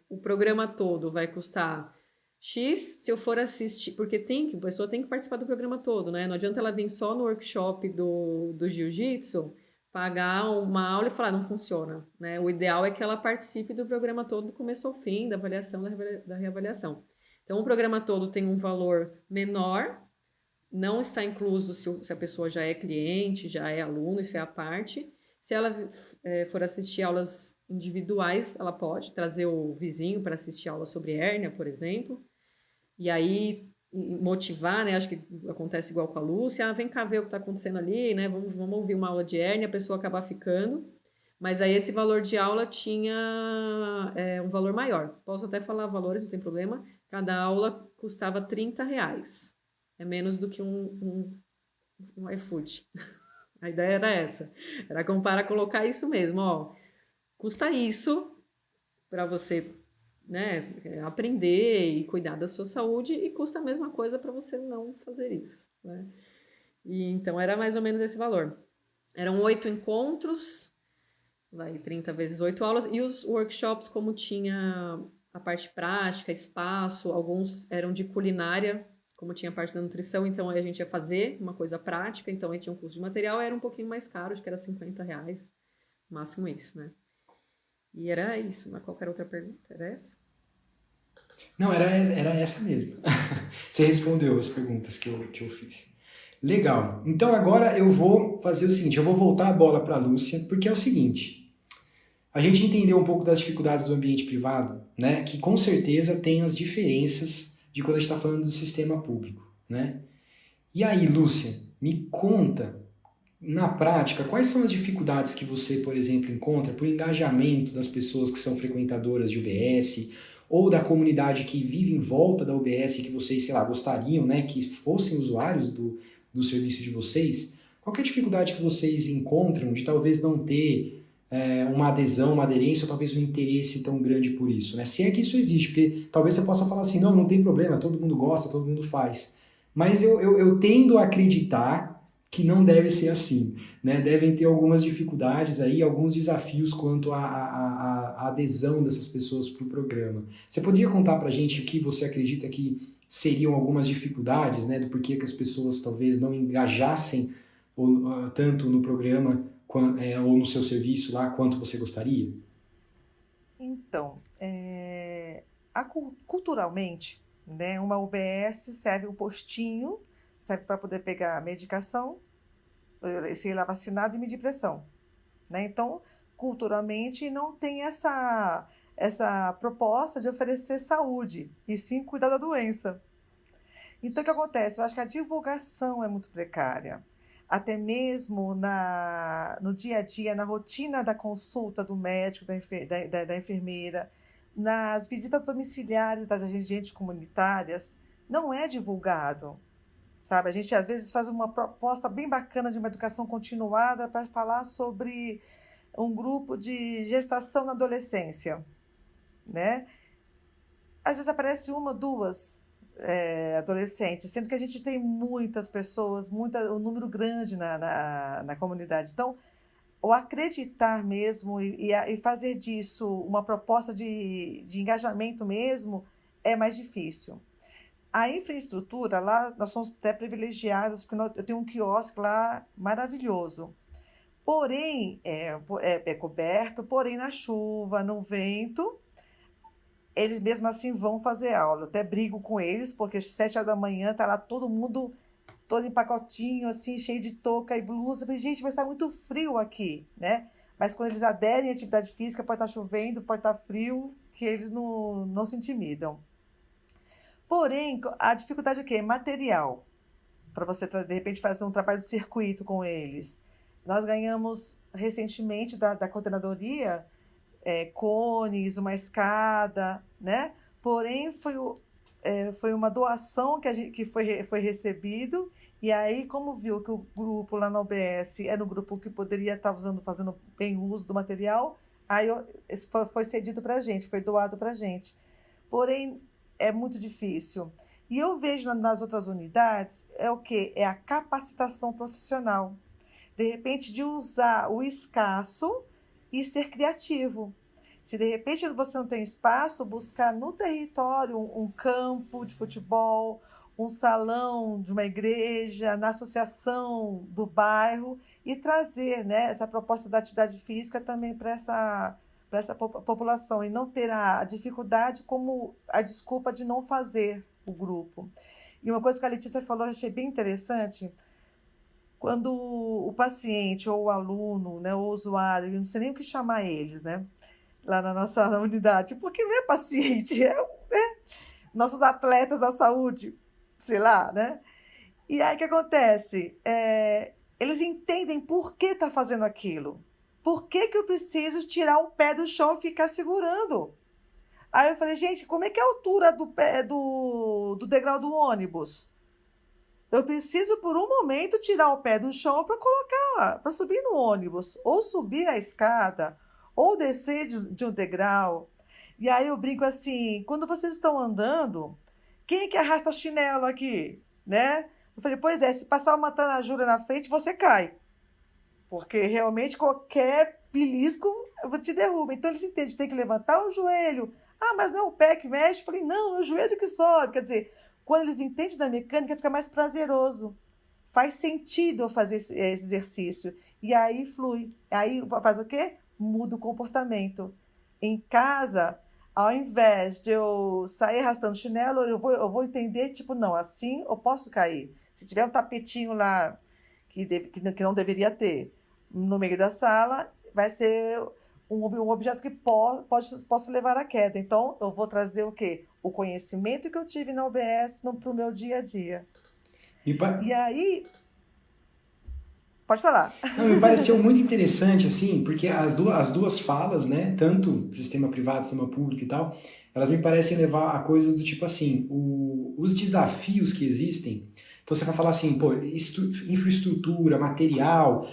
o programa todo vai custar X se eu for assistir, porque a pessoa tem que participar do programa todo, né? Não adianta ela vir só no workshop do jiu-jitsu, pagar uma aula e falar, não funciona, né? O ideal é que ela participe do programa todo, do começo ao fim, da avaliação, da reavaliação. Então, o programa todo tem um valor menor, não está incluso se a pessoa já é cliente, já é aluno, isso é a parte. Se ela for assistir aulas individuais, ela pode trazer o vizinho para assistir aula sobre hérnia, por exemplo. E aí motivar, né? Acho que acontece igual com a Lúcia. Vem cá ver o que está acontecendo ali, né? Vamos ouvir uma aula de hérnia, a pessoa acabar ficando. Mas aí esse valor de aula tinha um valor maior. Posso até falar valores, não tem problema. Cada aula custava R$ 30. É menos do que um iFood. A ideia era essa. Era comparar, colocar isso mesmo, ó. Custa isso para você, né, aprender e cuidar da sua saúde e custa a mesma coisa para você não fazer isso, né? E então era mais ou menos esse valor. Eram 8 encontros, vai 30 vezes 8 aulas, e os workshops, como tinha a parte prática, espaço, alguns eram de culinária, como tinha a parte da nutrição, então a gente ia fazer uma coisa prática, então aí tinha um custo de material, era um pouquinho mais caro, acho que era R$ 50, máximo isso, né? E era isso, mas qualquer outra pergunta? Era essa? Não, era essa mesmo. Você respondeu as perguntas que eu fiz. Legal. Então agora eu vou fazer o seguinte, eu vou voltar a bola para a Lúcia, porque é o seguinte, a gente entendeu um pouco das dificuldades do ambiente privado, né? Que com certeza tem as diferenças de quando a gente está falando do sistema público, né? E aí, Lúcia, me conta, na prática, quais são as dificuldades que você, por exemplo, encontra por engajamento das pessoas que são frequentadoras de UBS ou da comunidade que vive em volta da UBS que vocês, sei lá, gostariam, né, que fossem usuários do serviço de vocês? Qual que é a dificuldade que vocês encontram de talvez não ter uma adesão, uma aderência, ou talvez um interesse tão grande por isso, né? Se é que isso existe, porque talvez você possa falar assim, não tem problema, todo mundo gosta, todo mundo faz. Mas eu tendo a acreditar que não deve ser assim, né? Devem ter algumas dificuldades aí, alguns desafios quanto à adesão dessas pessoas para o programa. Você poderia contar para a gente o que você acredita que seriam algumas dificuldades, né? Do porquê que as pessoas talvez não engajassem tanto no programa ou no seu serviço lá quanto você gostaria? Então, culturalmente, né, uma UBS serve um postinho, serve para poder pegar a medicação, ser lá vacinado e medir pressão, né? Então, culturalmente, não tem essa proposta de oferecer saúde, e sim cuidar da doença. Então, o que acontece? Eu acho que a divulgação é muito precária. Até mesmo no dia a dia, na rotina da consulta do médico, da enfermeira, nas visitas domiciliares das agentes comunitárias, não é divulgado, sabe? A gente, às vezes, faz uma proposta bem bacana de uma educação continuada para falar sobre um grupo de gestação na adolescência, né? Às vezes aparece uma, duas adolescentes, sendo que a gente tem muitas pessoas, um número grande na comunidade. Então, o acreditar mesmo e fazer disso uma proposta de engajamento mesmo é mais difícil. A infraestrutura lá, nós somos até privilegiados, porque eu tenho um quiosque lá maravilhoso. Porém, é coberto, porém na chuva, no vento, eles mesmo assim vão fazer aula. Eu até brigo com eles, porque às 7 horas da manhã está lá todo mundo, todo em pacotinho, assim, cheio de touca e blusa. Eu falei, gente, mas está muito frio aqui, né? Mas quando eles aderem à atividade física, pode estar chovendo, pode estar frio, que eles não se intimidam. Porém, a dificuldade é o quê? Material. Para você, de repente, fazer um trabalho de circuito com eles. Nós ganhamos recentemente da coordenadoria cones, uma escada, né? Porém, foi uma doação que foi recebido, e aí, como viu que o grupo lá na UBS era um grupo que poderia estar fazendo bem uso do material, aí foi cedido para a gente, foi doado para a gente. Porém, é muito difícil. E eu vejo nas outras unidades, é o quê? É a capacitação profissional. De repente, de usar o escasso e ser criativo. Se de repente você não tem espaço, buscar no território um campo de futebol, um salão de uma igreja, na associação do bairro, e trazer, né, essa proposta da atividade física também para essa população, e não ter a dificuldade como a desculpa de não fazer o grupo. E uma coisa que a Letícia falou, eu achei bem interessante. Quando o paciente ou o aluno, né, ou o usuário, eu não sei nem o que chamar eles, né, lá na nossa unidade, porque não é paciente, nossos atletas da saúde, sei lá, né? E aí o que acontece? Eles entendem por que está fazendo aquilo. Por que eu preciso tirar um pé do chão e ficar segurando? Aí eu falei, gente, como é que é a altura do degrau do ônibus? Eu preciso, por um momento, tirar o pé do chão para subir no ônibus, ou subir a escada, ou descer de um degrau. E aí eu brinco assim, quando vocês estão andando, quem é que arrasta chinelo aqui? Né? Eu falei, pois é, se passar uma tanajura na frente, você cai. Porque realmente qualquer belisco te derruba. Então eles entendem, tem que levantar o joelho. Ah, mas não é o pé que mexe? Eu falei, não, é o joelho que sobe. Quer dizer, quando eles entendem da mecânica, fica mais prazeroso. Faz sentido eu fazer esse exercício. E aí flui. Aí faz o quê? Muda o comportamento. Em casa, ao invés de eu sair arrastando chinelo, eu vou entender, tipo, não, assim eu posso cair. Se tiver um tapetinho lá que não deveria ter no meio da sala, vai ser um objeto que posso levar à queda. Então, eu vou trazer o quê? O conhecimento que eu tive na UBS para o meu dia a dia. E aí... Pode falar. Não, me pareceu muito interessante, assim, porque as duas falas, né, tanto sistema privado, sistema público e tal, elas me parecem levar a coisas do tipo assim, os desafios que existem, Então você vai falar assim, pô, infraestrutura, material,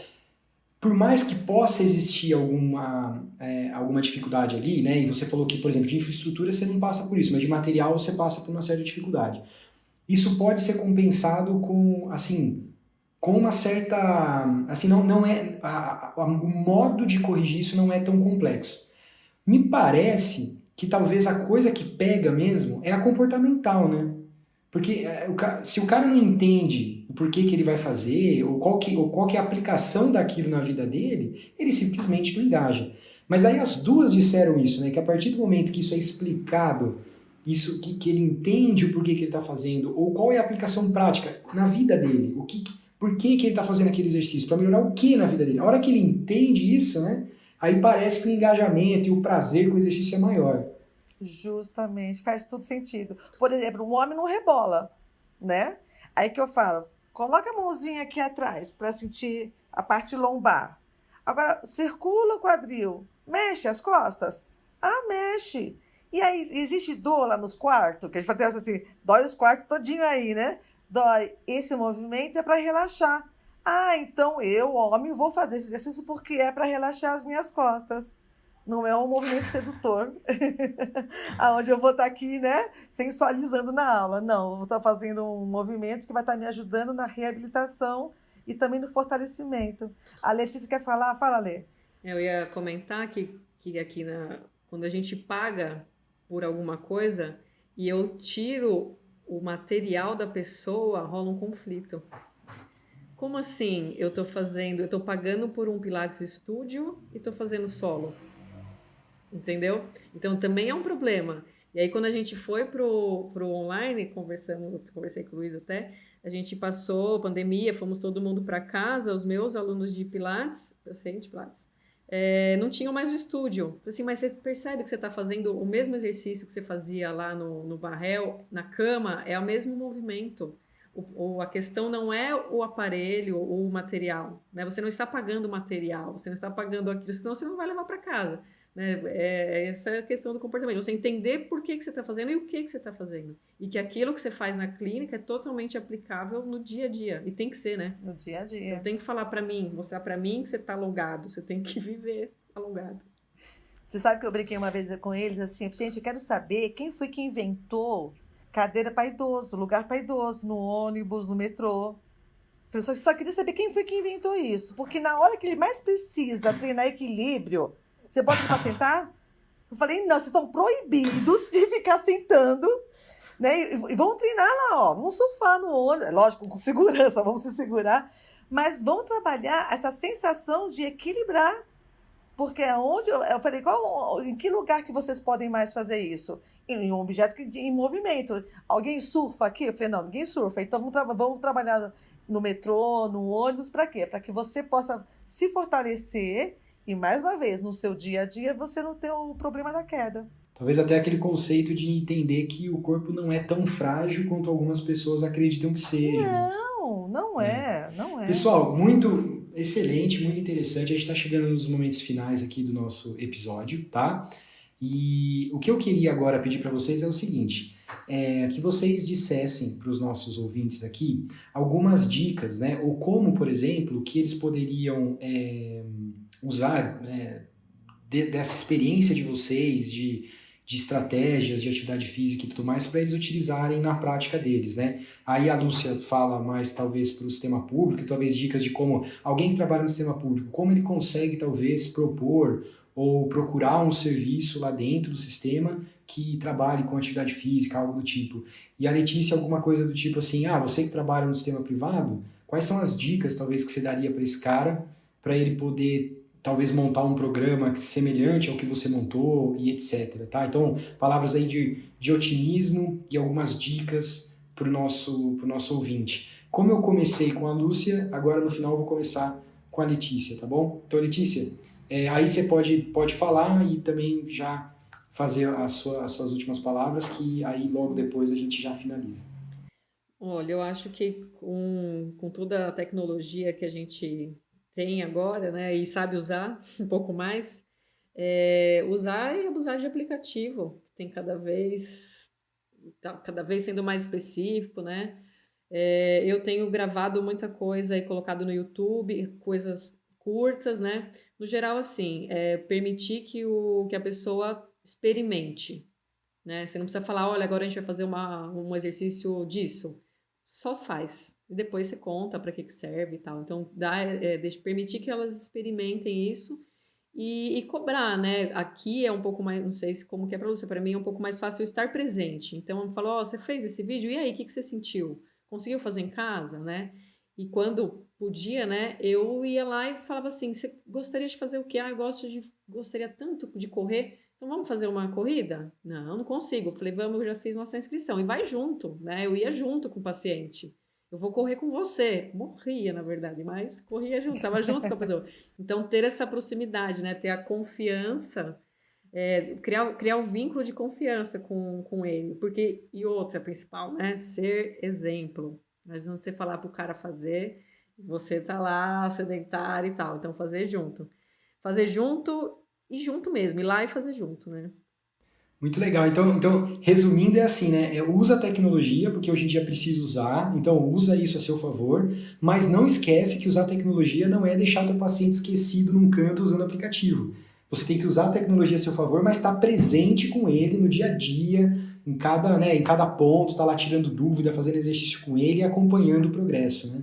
por mais que possa existir alguma dificuldade ali, né? E você falou que, por exemplo, de infraestrutura você não passa por isso, mas de material você passa por uma certa dificuldade. Isso pode ser compensado com, assim, com uma certa, assim, não é, o modo de corrigir isso não é tão complexo. Me parece que talvez a coisa que pega mesmo é a comportamental, né? Porque se o cara não entende o porquê que ele vai fazer, ou qual que é a aplicação daquilo na vida dele, ele simplesmente não engaja. Mas aí as duas disseram isso, né? Que a partir do momento que isso é explicado, isso que ele entende o porquê que ele está fazendo, ou qual é a aplicação prática na vida dele, por que ele está fazendo aquele exercício, para melhorar o que na vida dele. A hora que ele entende isso, né? Aí parece que o engajamento e o prazer com o exercício é maior. Justamente, faz todo sentido. Por exemplo, um homem não rebola, né? Aí que eu falo, coloca a mãozinha aqui atrás para sentir a parte lombar. Agora, circula o quadril, mexe as costas. Ah, mexe. E aí, existe dor lá nos quartos? Que a gente vai ter assim, dói os quartos todinho aí, né? Dói. Esse movimento é para relaxar. Ah, então eu, homem, vou fazer esse exercício porque é para relaxar as minhas costas. Não é um movimento sedutor, aonde eu vou estar aqui, né, sensualizando na aula. Não, eu vou estar fazendo um movimento que vai estar me ajudando na reabilitação e também no fortalecimento. A Letícia quer falar? Fala, Lê. Eu ia comentar que aqui quando a gente paga por alguma coisa e eu tiro o material da pessoa, rola um conflito. Como assim? Eu tô pagando por um Pilates Studio e tô fazendo solo. Entendeu? Então também é um problema. E aí, quando a gente foi pro online, conversei com o Luiz até, a gente passou pandemia, fomos todo mundo para casa, os meus alunos de Pilates, eu sei de Pilates, não tinham mais o estúdio. Falei assim, mas você percebe que você está fazendo o mesmo exercício que você fazia lá no barrel, na cama, é o mesmo movimento. A questão não é o aparelho ou o material, né? Você não está pagando o material, você não está pagando aquilo, senão você não vai levar para casa. Né? Essa é a questão do comportamento. Você entender por que você está fazendo e o que você está fazendo. E que aquilo que você faz na clínica é totalmente aplicável no dia a dia. E tem que ser, né? No dia a Você dia. não tem que falar para mim, mostrar para mim que você está alongado. Você tem que viver alongado. Você sabe que eu brinquei uma vez com eles assim, gente, eu quero saber quem foi que inventou cadeira para idoso, lugar para idoso, no ônibus, no metrô. Eu só queria saber quem foi que inventou isso, porque na hora que ele mais precisa treinar equilíbrio, você bota ele para sentar? Eu falei, não, vocês estão proibidos de ficar sentando, né? E vamos treinar lá, ó, vamos surfar no ônibus, lógico, com segurança, vamos se segurar, mas vamos trabalhar essa sensação de equilibrar. Porque é onde eu falei, em que lugar que vocês podem mais fazer isso? Em um objeto em movimento. Alguém surfa aqui? Eu falei, não, ninguém surfa. Então vamos trabalhar no metrô, no ônibus, para quê? Para que você possa se fortalecer e, mais uma vez, no seu dia a dia, você não ter o problema da queda. Talvez até aquele conceito de entender que o corpo não é tão frágil quanto algumas pessoas acreditam que seja. Não, não é, não é. Pessoal, muito excelente, muito interessante. A gente está chegando nos momentos finais aqui do nosso episódio, tá? E o que eu queria agora pedir para vocês é o seguinte, que vocês dissessem para os nossos ouvintes aqui algumas dicas, né? Ou como, por exemplo, que eles poderiam usar, né, dessa experiência de vocês, de estratégias de atividade física e tudo mais, para eles utilizarem na prática deles, né? Aí a Lúcia fala mais, talvez, para o sistema público, talvez dicas de como alguém que trabalha no sistema público, como ele consegue, talvez, propor ou procurar um serviço lá dentro do sistema que trabalhe com atividade física, algo do tipo. E a Letícia, alguma coisa do tipo assim, você que trabalha no sistema privado, quais são as dicas, talvez, que você daria para esse cara, para ele poder talvez montar um programa semelhante ao que você montou e etc. Tá? Então, palavras aí de otimismo e algumas dicas para o nosso ouvinte. Como eu comecei com a Lúcia, agora no final eu vou começar com a Letícia, tá bom? Então, Letícia, aí você pode falar e também já fazer as suas últimas palavras, que aí logo depois a gente já finaliza. Olha, eu acho que com toda a tecnologia que a gente tem agora, né, e sabe usar um pouco mais, usar e abusar de aplicativo, tem cada vez sendo mais específico, né? Eu tenho gravado muita coisa e colocado no YouTube, coisas curtas, né? No geral, assim, permitir que a pessoa experimente, né? Você não precisa falar, olha, agora a gente vai fazer um exercício disso. Só faz. E depois você conta para que serve e tal. Então, permitir que elas experimentem isso e cobrar, né? Aqui é um pouco mais, não sei como que é para você, para mim é um pouco mais fácil estar presente. Então, eu falo, ó, você fez esse vídeo? E aí, o que você sentiu? Conseguiu fazer em casa, né? E quando podia, né, eu ia lá e falava assim, você gostaria de fazer o quê? Eu gostaria tanto de correr. Então vamos fazer uma corrida? Não, não consigo. Eu falei, vamos, eu já fiz nossa inscrição. E vai junto, né? Eu ia junto com o paciente. Eu vou correr com você. Morria, na verdade, mas corria junto, estava junto com a pessoa. Então, ter essa proximidade, né? Ter a confiança, criar um vínculo de confiança com ele. Porque, e outra, principal, né? Ser exemplo. Não adianta você falar para o cara fazer, você tá lá, sedentário e tal. Então, fazer junto. Fazer junto e junto mesmo, ir lá e fazer junto, né? Muito legal. Então, resumindo, é assim, né? Usa a tecnologia, porque hoje em dia precisa usar, então usa isso a seu favor, mas não esquece que usar a tecnologia não é deixar o teu paciente esquecido num canto usando o aplicativo. Você tem que usar a tecnologia a seu favor, mas estar presente com ele no dia a dia, em cada ponto, estar lá tirando dúvida, fazendo exercício com ele e acompanhando o progresso, né?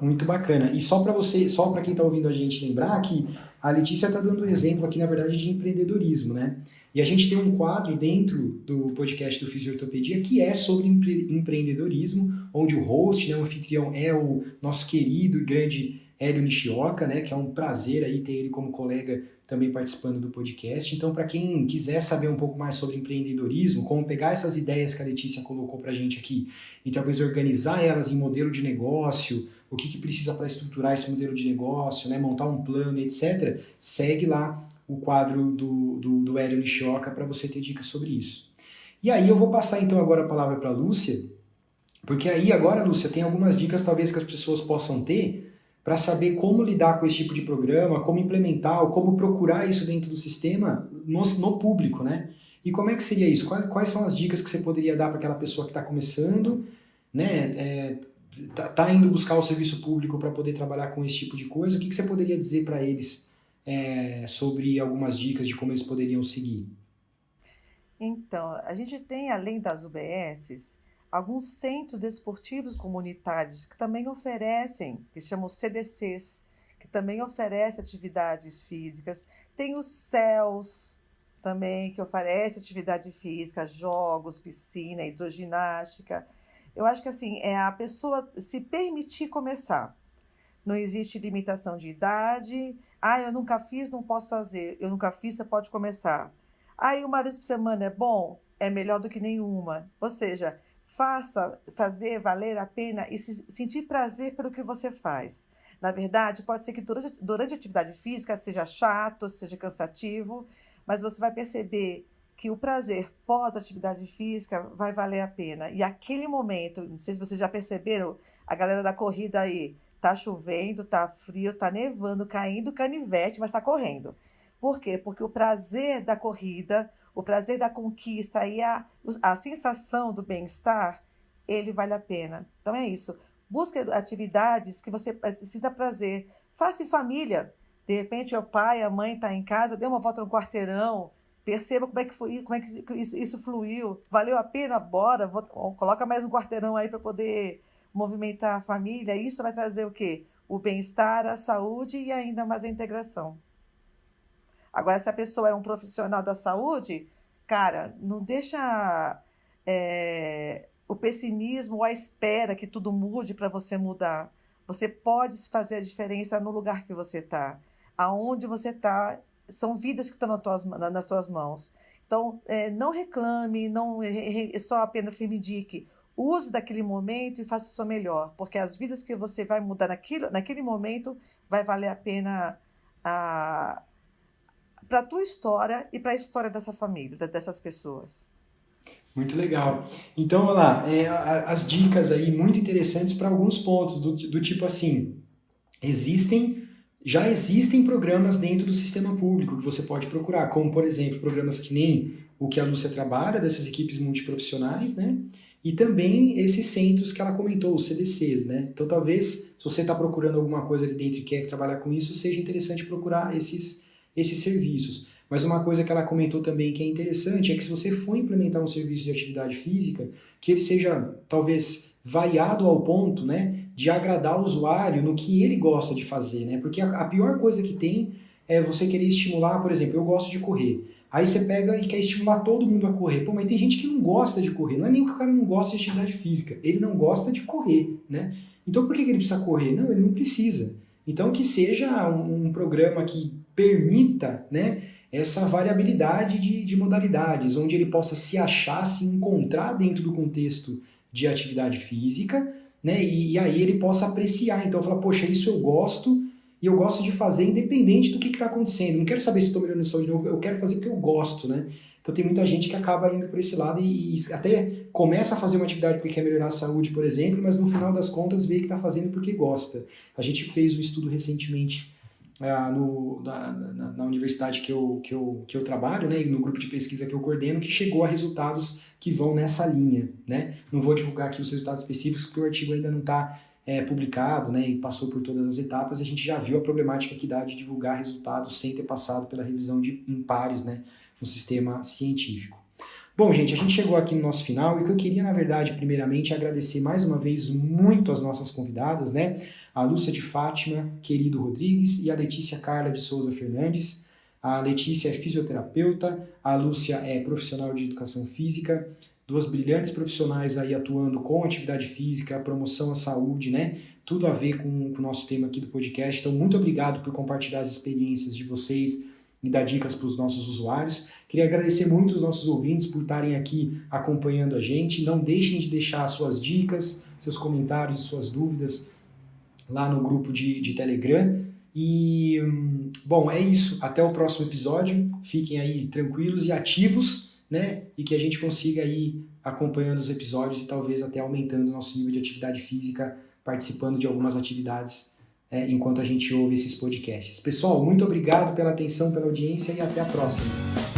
Muito bacana. E só para quem está ouvindo a gente lembrar que a Letícia está dando um exemplo aqui, na verdade, de empreendedorismo, né? E a gente tem um quadro dentro do podcast do Fisiortopedia que é sobre empreendedorismo, onde o host, né, o anfitrião é o nosso querido e grande Hélio Nishioka, né? Que é um prazer aí ter ele como colega também participando do podcast. Então, para quem quiser saber um pouco mais sobre empreendedorismo, como pegar essas ideias que a Letícia colocou para a gente aqui e talvez organizar elas em modelo de negócio, o que precisa para estruturar esse modelo de negócio, né, montar um plano, etc., segue lá o quadro do Hélio Nishioka para você ter dicas sobre isso. E aí eu vou passar então agora a palavra para a Lúcia, porque aí agora, Lúcia, tem algumas dicas talvez que as pessoas possam ter para saber como lidar com esse tipo de programa, como implementar, ou como procurar isso dentro do sistema no público, né? E como é que seria isso? Quais são as dicas que você poderia dar para aquela pessoa que está começando, né? Tá indo buscar o serviço público para poder trabalhar com esse tipo de coisa? O que você poderia dizer para eles sobre algumas dicas de como eles poderiam seguir? Então, a gente tem, além das UBSs, alguns centros desportivos comunitários que também oferecem, que chamam CDCs, que também oferecem atividades físicas. Tem os CELS também, que oferece atividade física, jogos, piscina, hidroginástica. Eu acho que assim, é a pessoa se permitir começar. Não existe limitação de idade. Ah, eu nunca fiz, não posso fazer. Eu nunca fiz, você pode começar. Ah, e uma vez por semana é bom? É melhor do que nenhuma. Ou seja, fazer valer a pena e sentir prazer pelo que você faz. Na verdade, pode ser que durante a atividade física seja chato, seja cansativo, mas você vai perceber que o prazer pós-atividade física vai valer a pena. E aquele momento, não sei se vocês já perceberam, a galera da corrida aí, tá chovendo, tá frio, tá nevando, caindo canivete, mas tá correndo. Por quê? Porque o prazer da corrida, o prazer da conquista e a sensação do bem-estar, ele vale a pena. Então é isso. Busque atividades que você sinta prazer. Faça em família. De repente, o pai, a mãe está em casa, dê uma volta no quarteirão, perceba como é que foi, como é que isso fluiu. Valeu a pena? Bora, coloca mais um quarteirão aí para poder movimentar a família. Isso vai trazer o quê? O bem-estar, a saúde e ainda mais a integração. Agora, se a pessoa é um profissional da saúde, cara, não deixa o pessimismo ou a espera que tudo mude para você mudar. Você pode fazer a diferença no lugar que você está. Aonde você está, são vidas que estão nas tuas mãos. Então, não reclame, não só apenas reivindique. Use daquele momento e faça o seu melhor, porque as vidas que você vai mudar naquele momento vai valer a pena para a tua história e para a história dessa família, dessas pessoas. Muito legal. Então, olha lá, as dicas aí muito interessantes para alguns pontos, do tipo assim, já existem programas dentro do sistema público que você pode procurar, como, por exemplo, programas que nem o que a Lúcia trabalha, dessas equipes multiprofissionais, né? e também esses centros que ela comentou, os CDCs, né? Então talvez, se você está procurando alguma coisa ali dentro e quer trabalhar com isso, seja interessante procurar esses serviços. Mas uma coisa que ela comentou também que é interessante é que se você for implementar um serviço de atividade física, que ele seja talvez variado ao ponto, né, de agradar o usuário no que ele gosta de fazer, né? Porque a pior coisa que tem é você querer estimular, por exemplo, eu gosto de correr. Aí você pega e quer estimular todo mundo a correr. Pô, mas tem gente que não gosta de correr. Não é nem que o cara não gosta de atividade física. Ele não gosta de correr, né? Então por que ele precisa correr? Não, ele não precisa. Então que seja um programa que permita, né, essa variabilidade de modalidades, onde ele possa se achar, se encontrar dentro do contexto de atividade física, né, e aí ele possa apreciar. Então falar, poxa, isso eu gosto, e eu gosto de fazer independente do que está acontecendo. Não quero saber se estou melhorando de saúde, eu quero fazer porque eu gosto, né? Então tem muita gente que acaba indo por esse lado e até começa a fazer uma atividade porque quer melhorar a saúde, por exemplo, mas no final das contas vê que está fazendo porque gosta. A gente fez um estudo recentemente na universidade que eu trabalho, né, e no grupo de pesquisa que eu coordeno, que chegou a resultados que vão nessa linha, né? Não vou divulgar aqui os resultados específicos porque o artigo ainda não está publicado, né, e passou por todas as etapas, a gente já viu a problemática que dá de divulgar resultados sem ter passado pela revisão em pares, né, no sistema científico. Bom, gente, a gente chegou aqui no nosso final e o que eu queria, na verdade, primeiramente, é agradecer mais uma vez muito as nossas convidadas, né, a Lúcia de Fátima Querido Rodrigues e a Letícia Carla de Souza Fernandes. A Letícia é fisioterapeuta, a Lúcia é profissional de educação física, duas brilhantes profissionais aí atuando com atividade física, promoção à saúde, né? Tudo a ver com o nosso tema aqui do podcast. Então, muito obrigado por compartilhar as experiências de vocês e dar dicas para os nossos usuários. Queria agradecer muito os nossos ouvintes por estarem aqui acompanhando a gente. Não deixem de deixar suas dicas, seus comentários, suas dúvidas lá no grupo de Telegram. E, bom, é isso. Até o próximo episódio. Fiquem aí tranquilos e ativos, né? E que a gente consiga ir acompanhando os episódios e talvez até aumentando o nosso nível de atividade física, participando de algumas atividades enquanto a gente ouve esses podcasts. Pessoal, muito obrigado pela atenção, pela audiência e até a próxima.